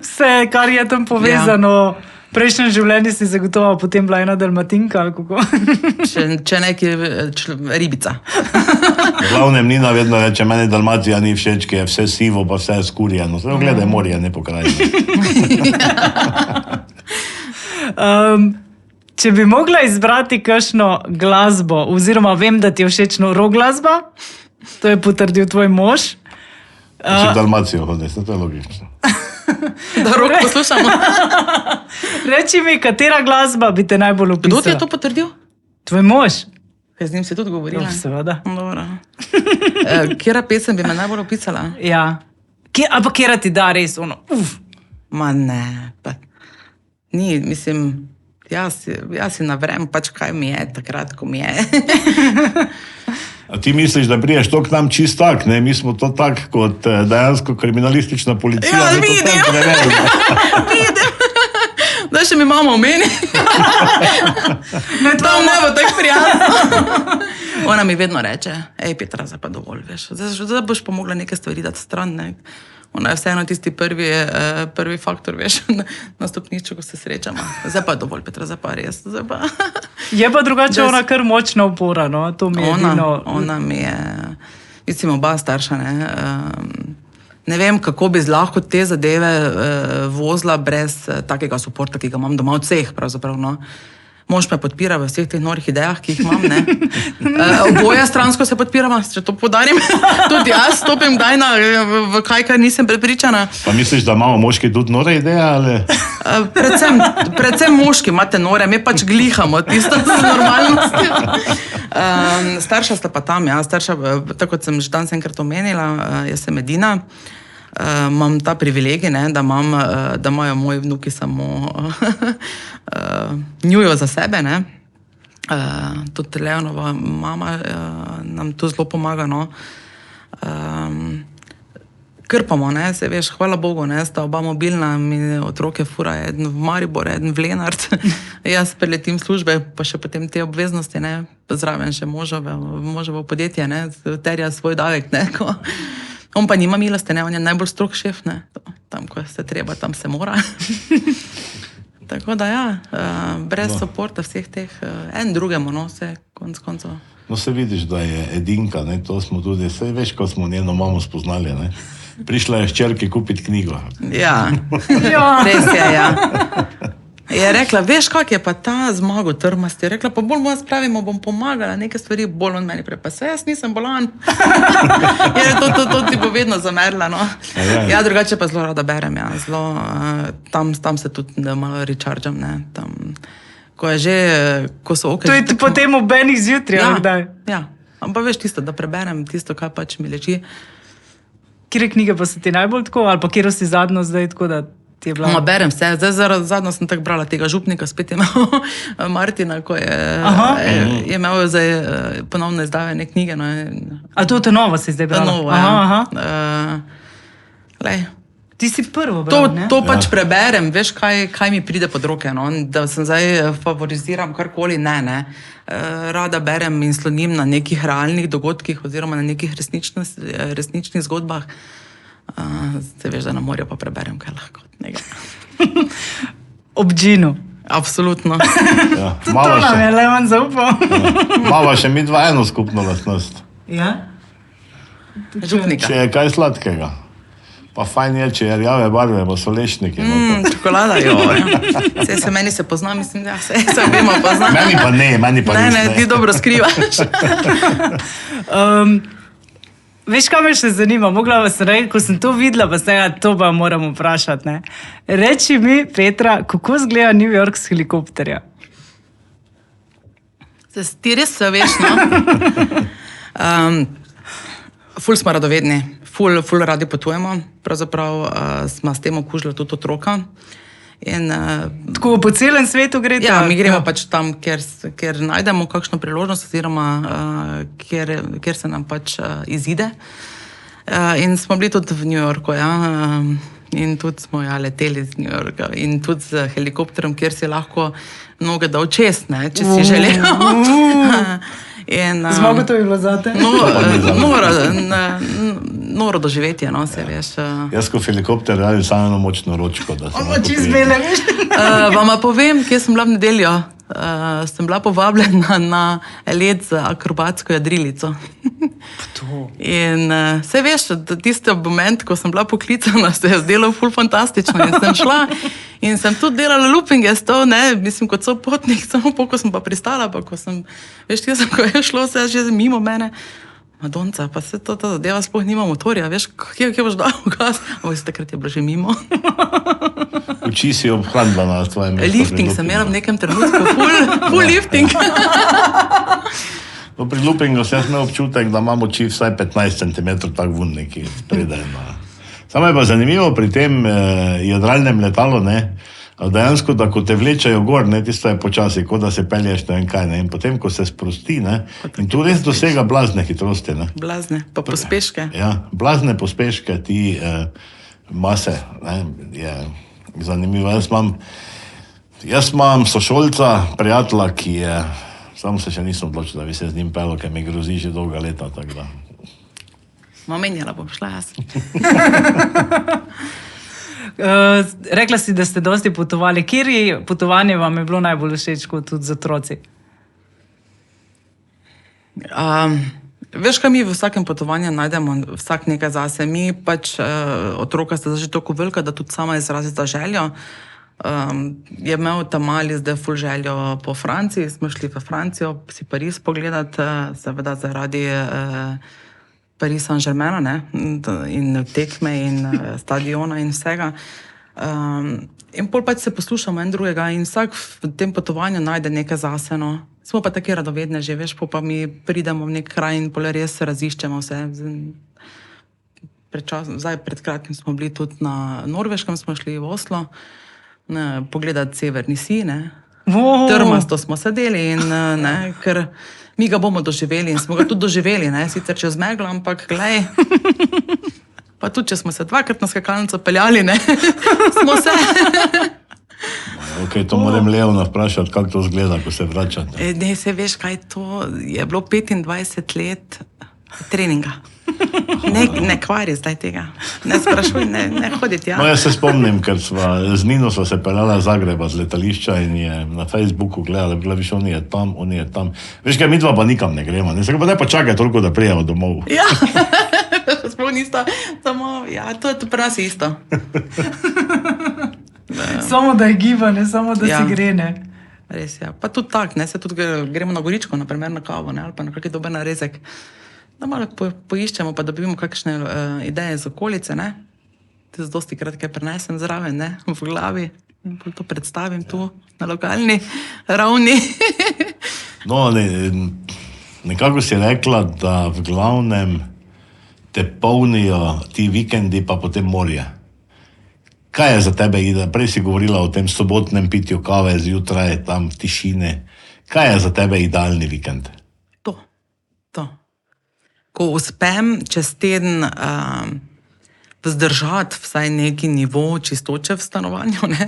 Speaker 1: Vse, kar je tam povezano, v prejšnjem življenju si zagotovo potem bila ena dalmatinka, ali kako?
Speaker 2: Če neki ribica.
Speaker 3: V glavnem Nina vedno reče, meni Dalmacija ni všeč, ki je vse sivo, pa vse skurjeno. Zdaj, gledaj, morje, ne pokrajino.
Speaker 1: Če bi mogla izbrati kakšno glasbo, oziroma vem, da ti je všečno rock glasba, to je potrdil tvoj mož.
Speaker 3: Če v Dalmacijo hodiš, to je logično.
Speaker 2: Da rock poslušamo.
Speaker 1: Reči mi, katera glasba bi te najbolj opisala?
Speaker 2: Kdo ti je to potrdil?
Speaker 1: Tvoj mož.
Speaker 2: Kaj z njim si tudi govorila?
Speaker 1: Seveda.
Speaker 2: Dobro. Kjera pesem bi me najbolj opisala?
Speaker 1: Ja. Ampak kjera ti da res ono?
Speaker 2: Ma ne, pa ni, mislim, jaz si navrem, pač kaj mi je, takrat, ko mi je.
Speaker 3: A ti misliš, da priješ to k nam čist tak, ne? Mi smo to tak kot dejansko kriminalistična policija.
Speaker 2: Ja, vidim. Da še mi mama omeni. Da ne bo tako prijatno. Ona mi vedno reče, ej Petra, zdaj pa dovolj, veš. Zdaj boš pa mogla neke stvari dati stran, ne. Ona je vseeno tisti prvi faktor, veš, na stopnišču, ko se srečamo. Zdaj pa dovolj, Petra, zdaj pa res. Zdaj pa...
Speaker 1: Je pa drugače ona kar močna upora, no. To mi je edino...
Speaker 2: Ona mi je, mislim, oba starša, ne, ne vem, kako bi lahko te zadeve vozila brez takega suporta, ki ga imam doma od vseh, pravzaprav, no. Mož me podpira v vseh teh norih idejah, ki jih imam, ne. Oboje stransko se podpiramo, če to podarim. Tudi jaz stopim kdaj v kaj, kar nisem prepričana.
Speaker 3: Pa misliš, da imamo moški tudi nore ideje, ali?
Speaker 2: Predvsem moški imate nore, mi pač glihamo tisto z normalnostjo. Starša sta pa tam, ja. Starša, tako kot sem že danes enkrat omenila, jaz sem edina. Imam ta privilegij, ne, da imajo moji vnuki samo njujo za sebe. Ne. Tudi Leonova mama nam tu zelo pomaga. No. Krpamo, ne, se veš, hvala Bogu, ne, sta oba mobilna, mi otroke fura, eden v Maribor, eden v Lenart. Jaz preletim službe, pa še potem te obveznosti, ne, zraven še moževo podjetje, ne, terja svoj davek, ne, ko... On pa nima milosti, ne, on je najbolj strog šef, ne, tam, ko se treba, tam se mora. Tako da ja, brez suporta vseh teh, en drugemu, no, vse konc koncev.
Speaker 3: No, se vidiš, da je edinka, ne, to smo tudi, saj veš, ko smo njeno mamo spoznali, ne. Prišla je hčerki kupiti knjigo.
Speaker 2: Ja, res je, ja. Je rekla, veš, kak je pa ta Zmago trmast, je rekla, pa bolj mu jaz pravimo, bom pomagala, neke stvari bolj on meni pa se jaz nisem bolan. Je to ti bo vedno zamerila, no. Ja, drugače pa zelo rada berem, ja, zelo, tam se tudi malo rechargeam, ne, tam, ko je že, ko so okej.
Speaker 1: To je potem ob enih zjutraj, ali kdaj?
Speaker 2: Ja, ampak veš tisto, da preberem tisto, kaj pač mi leži.
Speaker 1: Kire knjige pa so ti najbolj tako, ali pa kjer si zadnjo zdaj tako, da ti je bila?
Speaker 2: Berem vse, zdaj zadnjo sem tako brala tega župnika, spet je imel Martina, ko je imel zdaj ponovno izdavanje knjige. No,
Speaker 1: a to novo si zdaj brala?
Speaker 2: Novo, ja. Lej.
Speaker 1: Ti si prvo bral, ne?
Speaker 2: To pač preberem, veš, kaj mi pride pod roke, no? Da sem zdaj favoriziram karkoli, ne. Rada berem in slonim na nekih realnih dogodkih oziroma na nekih resničnih zgodbah. Se veš, da na morju pa preberem kaj lahko od njega.
Speaker 1: Ob džinu.
Speaker 2: Absolutno.
Speaker 3: Ja,
Speaker 1: To nam je Leon zaupal.
Speaker 3: Mava še mi dva eno skupno lastnost.
Speaker 1: Ja?
Speaker 2: Župnika.
Speaker 3: Če je kaj sladkega. Pa fajn je, če je rjave barve, pa so lešniki.
Speaker 2: Čokolada, jo. Se meni se pozna, mislim, da se vemo pozna.
Speaker 3: Meni pa ne.
Speaker 2: Ne, ti dobro skrivaš.
Speaker 1: Veš, kaj me še zanima? Mogla vas reči, ko sem to videla, pa se to pa moram vprašati. Ne? Reči mi, Petra, kako izgleda New York s helikopterja?
Speaker 2: Ti res se veš, no? Ful smo radovedni, ful radi potujemo, pravzaprav smo s tem okužili tudi otroka.
Speaker 1: Tako po celem svetu gre?
Speaker 2: Ja, mi gremo pač tam, kjer najdemo kakšno priložnost oziroma kjer se nam pač izide. In smo bili tudi v New Yorku, ja. In tudi smo leteli z New Yorka in tudi z helikopterom, kjer si lahko noge dal čez, ne, če si želel.
Speaker 1: Zmago to je bilo zate?
Speaker 2: Noro doživetje, no, se veš.
Speaker 3: Jaz ko helikopter radim samo eno močno ročko, da se
Speaker 1: Oči zbele, veš?
Speaker 2: Vama povem, kje sem bila v nedeljo. Sem bila povabljena na let z akrobatsko jadrilico. In se veš, tisti moment, ko sem bila poklicana, se je zdelo ful fantastično in sem šla in sem tudi delala loopinge s to, ne, mislim, kot sopotnik, samo ko sem pa pristala, pa ko sem, veš, ko je šlo vse že mimo mene, Madonca, pa se ta zadeva sploh nima motorja, veš, kje boš dal gas, ampak takrat je bilo že mimo.
Speaker 3: Uči si obhladila na tvojem mestu.
Speaker 2: Lifting sem imela v nekem trenutku, full lifting.
Speaker 3: No, pri loopingu sem imel občutek, da imam oči vsaj 15 cm tak vun neki spredaj. Samo je pa zanimivo pri tem jadralnem letalu, ne, dejansko, da ko te vlečajo gor, ne, tisto je počasi, kot da se pelješ ne vem kaj, ne, in potem, ko se sprosti, ne, in tu res dosega blazne hitrosti, ne.
Speaker 2: Blazne, pa pospeške.
Speaker 3: Ja, blazne pospeške, ti mase, ne, je zanimivo. Jaz imam sošolca, prijatelja, ki je, samo se še nisem odločil, da bi se z njim pelil, ker mi grozi že dolga leta, tako da.
Speaker 2: Menjala bom šla jaz.
Speaker 1: Rekla si, da ste dosti potovali. Kjeri potovanje vam je bilo najbolj všeč, kot tudi z otroci?
Speaker 2: Veš, kaj mi v vsakem potovanju najdemo, vsak nekaj zase. Mi pač otroka sta že toliko velika, da tudi sama izrazita željo. Je imel ta mali zdaj ful željo po Franciji, smo šli v Francijo, si Pariz pogledat, seveda zaradi Paris Saint-Germaina, ne, in tekme in stadiona in vsega. In pol pač se poslušamo en drugega in vsak v tem potovanju najde nekaj zase, no. Smo pa taki radovedne že, veš, pa mi pridemo v nek kraj in pol res raziščemo vse. Pred kratkim smo bili tudi na Norveškem, smo šli v Oslo, pogledati severni sij, ne. Trmasto smo sedeli in ne, ker mi ga bomo doživeli in smo ga tudi doživeli, ne, sicer čez meglo, ampak glej, pa tudi, če smo se 2krat na skakalnico peljali, ne, smo se.
Speaker 3: Ok, to moram Leona vprašati, kako to izgleda, ko se vračate.
Speaker 2: Ne, se veš, kaj to je bilo 25 let treninga. Ne kvari zdaj tega. Ne sprašuj, ne hoditi, ja.
Speaker 3: No, jaz se spomnim, ker z Nino sva se peljala z Zagreba, z letališča in je na Facebooku gledala, bila viš, oni je tam. Veš kaj, mi dva pa nikam ne gremo, ne, se pa ne pa čakaj toliko, da prijemo domov.
Speaker 2: Ja, sploh nista, samo, ja, to je pri nas isto.
Speaker 1: Samo da je gibanje, samo da si gre, ne.
Speaker 2: Res, ja. Pa tudi tak, ne, se tudi gremo na Goričko, naprimer na kavo, ne, ali pa na kakšen dober narezek. Da malo poiščemo, pa dobimo kakšne ideje z okolice, ne. Tudi dosti krat kaj prenesem zraven, ne, v glavi. In to predstavim tu, na lokalni ravni.
Speaker 3: No, nekako si rekla, da v glavnem te polnijo ti vikendi, pa potem morje. Kaj je za tebe, Ida? Prej si govorila o tem sobotnem pitju kave zjutraj, tam tišine. Kaj je za tebe idealni vikend?
Speaker 2: To. Ko uspem čez teden vzdržati vsaj neki nivo čistoče v stanovanju, ne?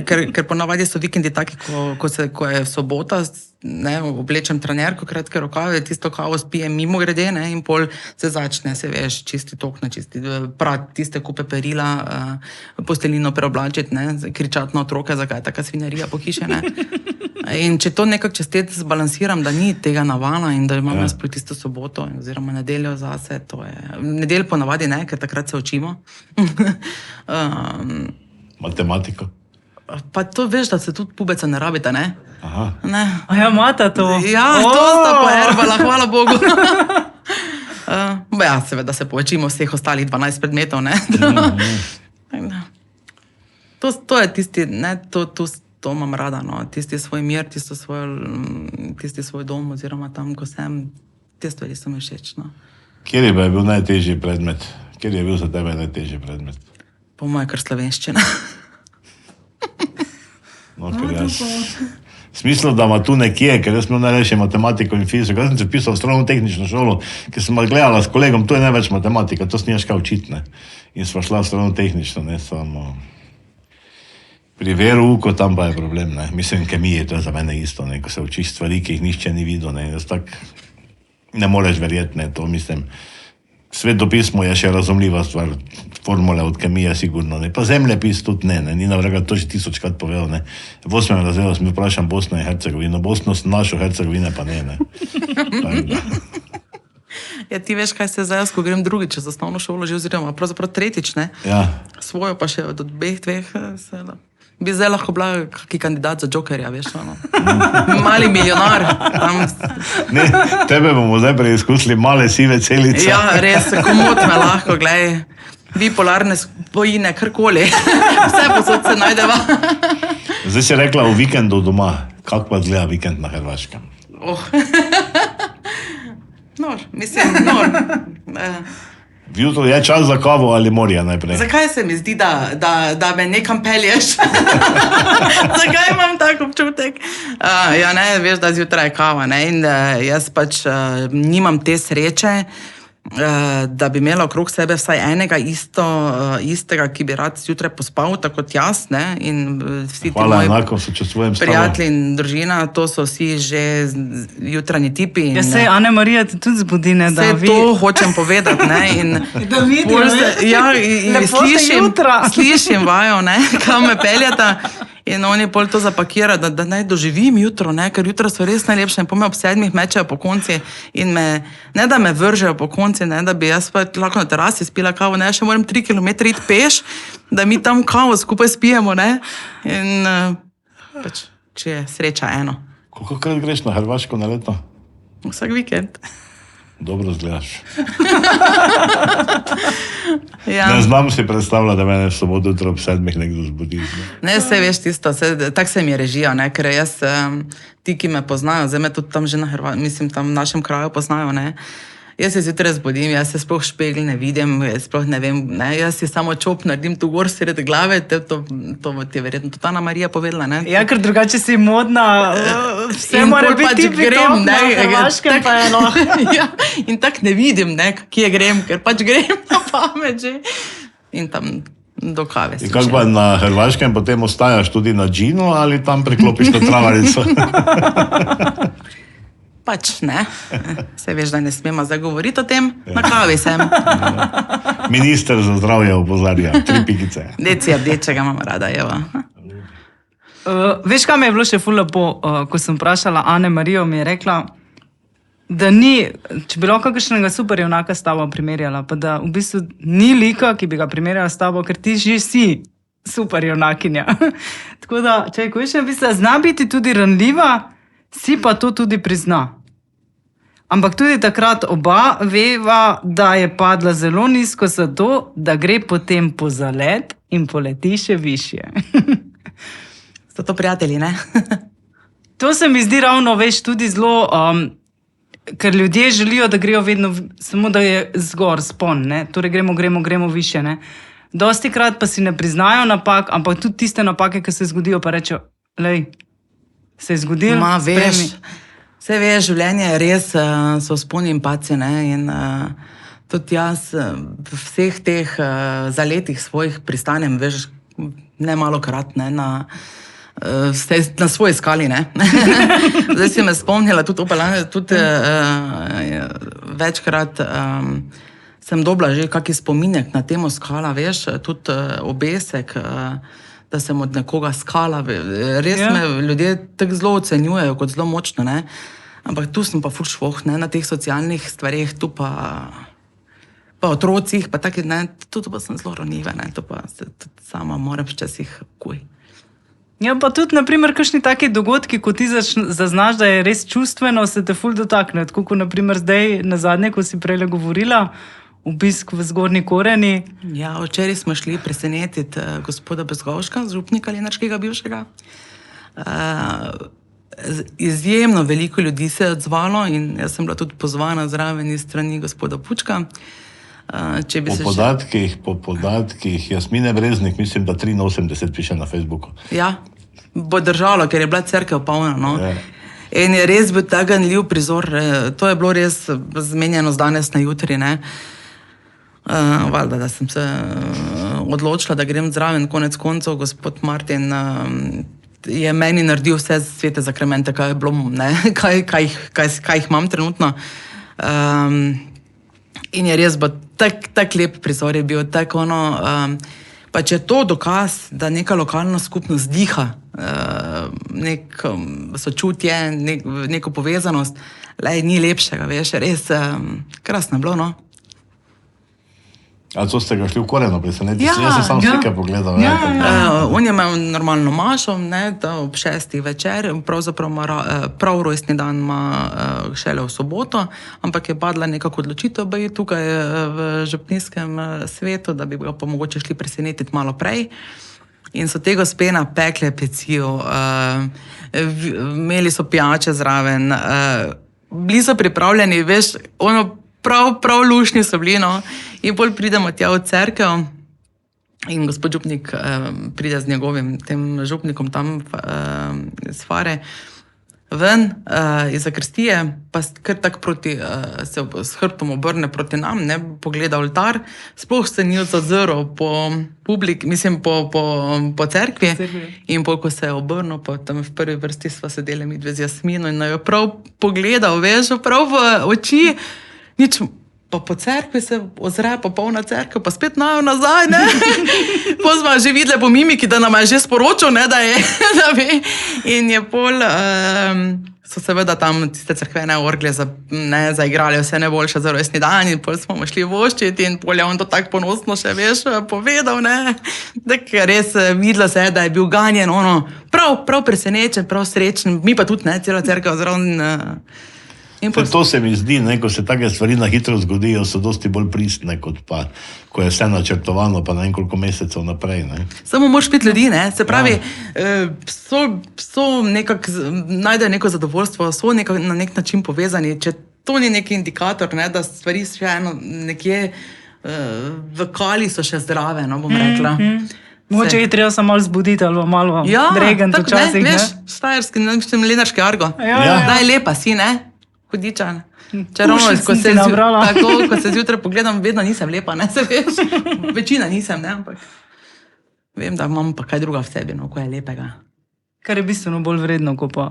Speaker 2: Ker ponavadi so vikendi taki, ko je sobota, ne, oblečem trenerko, kratke rokave, tisto kavo spijem mimo grede, ne, in pol se začne, se veš, čisti tokna, prat, tiste kupe perila, postelino preoblačiti, ne, kričati na otroke, zakaj je taka svinjarija po hiši, ne. In če to nekako čez teden zbalansiram, da ni tega navala in da imam jaz po tisto soboto oziroma nedeljo zase, to je, nedelj ponavadi ne, ker takrat se učimo.
Speaker 3: Matematiko?
Speaker 2: Pa to veš, da se tudi pubeca ne rabita, ne?
Speaker 3: Aha.
Speaker 2: Ne.
Speaker 1: A ja, imata to?
Speaker 2: Ja, to sta pa erbala, hvala Bogu. Ja, seveda se poučimo vseh ostalih 12 predmetov, ne? To je tisti, ne, to imam rada, no, tisti svoj mir, tisti svoj dom oziroma tam, ko sem, te stvari so mi všeč, no.
Speaker 3: Kjer je bil najtežji predmet? Kjer je bil za tebe najtežji predmet?
Speaker 2: Po moje kar slovenščina.
Speaker 3: No, ker jaz smisel, da ima tu nekje, ker jaz imel najrešje matematiko in fiziko. Jaz sem se pisal v strojno-tehnično šolo, ker sem gledala s kolegom, to je največ matematika, to sniješ kaj učiti, ne. In sva šla v strojno-tehnično, ne, samo pri verouku tam pa je problem, ne. Mislim, kemije, to je za mene isto, ne, ko se učiš stvari, ki jih nihče ni videl, ne. Jaz tak ne moreš verjeti, ne, to mislim. Svetopismo je še razumljiva stvar, formule od kemije sigurno, ne. Pa zemljepis tudi ne, ni navraga, to že 1000krat povedal, ne. V 8. razredu sem vprašam Bosno in Hercegovino, Bosno sem našel, Hercegovine pa ne.
Speaker 2: Ja, ti veš, kaj se zdaj, ko grem drugič z osnovno šolo, že oziroma pravzaprav tretjič, ne.
Speaker 3: Ja.
Speaker 2: Svojo pa še od dveh bi zdaj lahko bila kaki kandidat za Jokerja, veš, ono. Mali milijonar.
Speaker 3: Ne, tebe bomo zdaj preizkusili male sive celice.
Speaker 2: Ja, res, komot me lahko, glej. Bipolarne spojine, karkoli. Vse posod se najdeva.
Speaker 3: Zdaj si rekla o vikendu doma. Kako pa izgleda vikend na Hrvaškem?
Speaker 2: Nor, mislim, nor.
Speaker 3: Vjutro je čas za kavo ali morje najprej?
Speaker 2: Zakaj se mi zdi, da me nekam pelješ? Zakaj imam tak občutek? Ja, ne, veš, da zjutraj je kava, ne, in jaz pač nimam te sreče, da bi imela okrog sebe vsaj enega istega, ki bi rad zjutraj pospal, tako kot jaz, ne, in vsi ti moji prijatelji in družina, to so vsi že jutranji tipi.
Speaker 1: Ja, sej Ane-Marija te tudi zbudi, ne, da
Speaker 2: vi... To hočem povedati, ne, in...
Speaker 1: Da vidim,
Speaker 2: ja, in slišim vajo, ne, kam me peljata. In oni pol to zapakirajo, da naj doživim jutro, ne? Ker jutro so res najlepše in po me ob 7 mečejo po konci in ne da me vržejo po konci, ne da bi jaz pa lahko na terasi spila kavo, ne, še moram 3 kilometre iti peš, da mi tam kavo skupaj spijemo, ne. In pač, če je sreča eno.
Speaker 3: Koliko krat greš na Hrvaško na leto?
Speaker 2: Vsak vikend.
Speaker 3: Dobro zgledaš.
Speaker 2: Ja.
Speaker 3: Ne znam si predstavljati, da mene v soboto jutro ob 7 nekdo zbudi.
Speaker 2: Ne, vse veš tisto, tako se mi je režija, ne, ker jaz, ti, ki me poznajo, zdaj me tudi tam že na mislim, tam v našem kraju poznajo, ne, jaz se zjutraj zbudim, jaz se sploh špegl ne vidim, jaz sploh ne vem, ne, jaz si samo čop naredim tu gor sred glave, to ti je verjetno tudi Ana Marija povedala, ne.
Speaker 1: Ja, ker drugače si modna, vse
Speaker 2: In
Speaker 1: mora
Speaker 2: pol pač
Speaker 1: biti
Speaker 2: grem,
Speaker 1: tip-top, na Hrvaškem pa je
Speaker 2: Ja, in tako ne vidim, ne, kje grem, ker pač grem na pamet že. In tam do kave.
Speaker 3: In kako pa na Hrvaškem potem ostajaš tudi na džinu ali tam priklopiš na travarico?
Speaker 2: Pač ne. Se veš, da ne smemo zdaj govoriti o tem, na kavi sem.
Speaker 3: Minister za zdravje opozarja, 3 pikice.
Speaker 2: Deci rdečega imam rada, evo.
Speaker 1: Veš, kaj mi je bilo še ful lepo, ko sem vprašala Ane Marijo, mi je rekla, da ni, če bi lahko kakšnega super junaka s tabo primerjala, pa da v bistvu ni lika, ki bi ga primerjala s tabo, ker ti že si super junakinja. Tako da, če ko še v bistvu zna biti tudi ranljiva, si pa to tudi prizna. Ampak tudi takrat oba veva, da je padla zelo nizko zato, da gre potem po zalet in poleti še višje.
Speaker 2: So to prijatelji, ne?
Speaker 1: To se mi zdi ravno, veš, tudi zelo, ker ljudje želijo, da grejo vedno, samo da je zgor, spon, ne? Torej gremo više, ne? Dostikrat pa si ne priznajo napak, ampak tudi tiste napake, ki se zgodijo, pa rečejo, lej, se je zgodil, spremi.
Speaker 2: Vse veš, življenje je res, so vzponi in padci, ne, in tudi jaz v vseh teh zaletih svojih pristanem, veš, ne malokrat, ne, na svoji skali, ne. Zdaj si me spomnila, tudi večkrat sem dobila že kaki spominek na temo skala, veš, tudi obesek, da sem od nekoga skala. Res me ljudje tako zelo ocenjujejo kot zelo močno, ne. Ampak tu sem pa ful švoh, ne, na teh socialnih stvareh, tu pa otrocih, pa taki, ne, tu pa sem zelo ranljiva, ne, to pa se tudi sama moram včasih kuj.
Speaker 1: Ja, pa tudi, naprimer, kakšni taki dogodki, ko ti zaznaš, da je res čustveno, se te ful dotakne. Tako, ko naprimer zdaj, nazadnje, ko si prejle govorila, obisk v Zgornji Koreni.
Speaker 2: Ja, včeraj smo šli presenetiti gospoda Bezgovška, župnika lenarškega bivšega. Izjemno veliko ljudi se je odzvalo in jaz sem bila tudi pozvana zraven iz strani gospoda Pučka.
Speaker 3: Po podatkih, Jasmine Breznik, mislim, da 83 piše na Facebooku.
Speaker 2: Ja, bo držalo, ker je bila cerkev polna, no.
Speaker 3: Ja.
Speaker 2: In je res bil ta ganljiv prizor, to je bilo res zmenjeno z danes na jutri, ne. Valjda, da sem se odločila, da grem zraven, konec koncev, gospod Martin je meni naredil vse svete zakramente, kaj je bilo, ne, kaj jih imam trenutno. In je res, tak lep prizor je bil, tako ono, pa če je to dokaz, da neka lokalna skupnost diha, neko sočutje, neko povezanost, lej, ni lepšega, veš, res krasno je bilo, no.
Speaker 3: A to ste ga šli v Koreno presenetiti?
Speaker 2: Ja,
Speaker 3: Jaz sem sam slike pogledal.
Speaker 2: On je imel normalno mašo, ne, da ob 6 večer, pravzaprav prav rojstni dan ima šele v soboto, ampak je padla nekako odločitev, da je tukaj v župnijskem svetu, da bi ga pa mogoče šli presenetiti malo prej. In so te gospe napekle pecijo, imeli so pijače zraven, bili so pripravljeni, veš, ono prav lušni so bili, no. In bolj pridemo tja v cerkev in gospod župnik pride z njegovim tem župnikom tam iz Fare ven iz zakristije, pa kar tak proti, se s hrbtom obrne proti nam, ne, pogleda oltar, sploh se ni odzrl po publiki, mislim po cerkvi. In ko se je obrnil, pa tam v prvi vrsti sva sedeli midve z Jasmino in jo prav pogledal, veš, prav v oči, nič Pa po cerkvi se ozre, pa polna cerkev, pa spet najo nazaj, ne. Smo že videli po mimiki, da nam je že sporočil, ne, da je, da ve. In je pol, so seveda tam tiste cerkvene orgle zaigrali vse najboljše za rojstni dan in pol smo šli voščiti in pol je on to tako ponosno še, veš, povedal, ne. Tak res videlo se je, da je bil ganjen, prav presenečen, prav srečen, mi pa tudi, ne, cela cerkev zraven.
Speaker 3: To se mi zdi, ne, ko se take stvari na hitro zgodijo, so dosti bolj pristne, kot pa, ko je vse načrtovano, pa ne vem koliko mesecev naprej. Ne.
Speaker 2: Samo moraš biti ljudi, ne? Se pravi, so nekako, najdejo neko zadovoljstvo, so na nek način povezani. Če to ni neki indikator, ne, da stvari še eno nekje v kali so še zdrave, no, bom rekla.
Speaker 1: Mogoče je treba samo malo zbuditi ali malo dregant včasih, ne?
Speaker 2: Veš, štajerski, lenarški argo.
Speaker 1: Ja.
Speaker 2: Da je lepa, si, ne? Hudičan. Čarovno, ko se zjutraj pogledam, vedno nisem lepa, ne, se veš. Večina nisem, ne, ampak vem, da imam pa kaj druga v sebi, no, ko je lepega.
Speaker 1: Kar je bistveno bolj vredno, ko pa...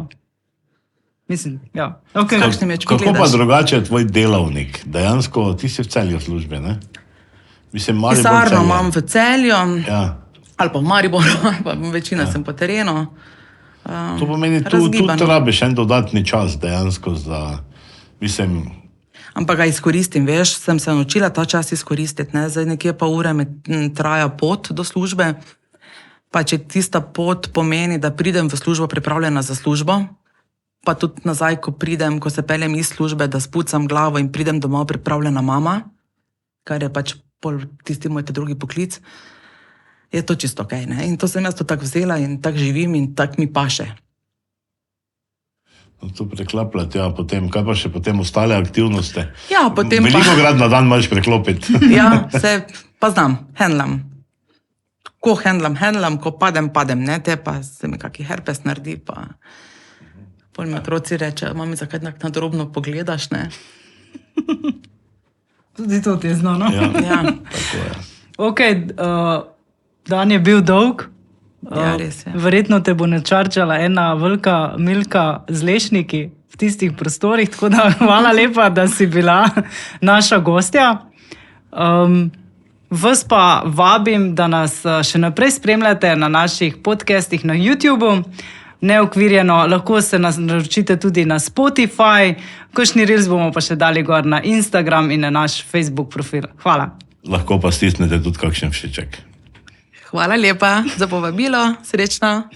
Speaker 1: Mislim, ja. Okay.
Speaker 3: Kako pa drugače je tvoj delavnik? Dejansko, ti si v Celju službe, ne?
Speaker 2: Pisarno imam v Celju, ali pa v Mariboru, ali pa večina sem po terenu.
Speaker 3: To pomeni, tu rabiš en dodatni čas dejansko za,
Speaker 2: Ampak ga izkoristim, veš, sem se naučila ta čas izkoristiti, ne, zdaj nekje pa ure me traja pot do službe, pa če tista pot pomeni, da pridem v službo pripravljena za službo, pa tudi nazaj, ko se peljem iz službe, da spucam glavo in pridem domov pripravljena mama, kar je pač tisti moj drugi poklic, je to čisto okej, ne? In to sem jaz to tako vzela in tako živim in tako mi paše.
Speaker 3: To preklapljati, potem, kaj pa še potem ostale aktivnosti?
Speaker 2: Ja, potem
Speaker 3: Veliko krat na dan moraš preklopiti.
Speaker 2: Ja, pa znam, handlam. Ko handlam, ko padem, ne, te pa se mi kaki herpes naredi, pa pol mi otroci reče, mami, zakaj na drobno pogledaš, ne?
Speaker 1: Tudi to ti je znano.
Speaker 2: Ja.
Speaker 3: Tako je.
Speaker 1: Ok, dan je bil dolg.
Speaker 2: Ja, res je.
Speaker 1: Verjetno te bo načarčala ena velika milka z lešniki v tistih prostorih, tako da hvala lepa, da si bila naša gostja. Vas pa vabim, da nas še naprej spremljate na naših podcastih na YouTubeu. Neokvirjeno, lahko se nas naročite tudi na Spotify, kakšni reels bomo pa še dali gor na Instagram in na naš Facebook profil. Hvala.
Speaker 3: Lahko pa stisnete tudi kakšen všeček.
Speaker 2: Hvala lepa za povabilo, srečno.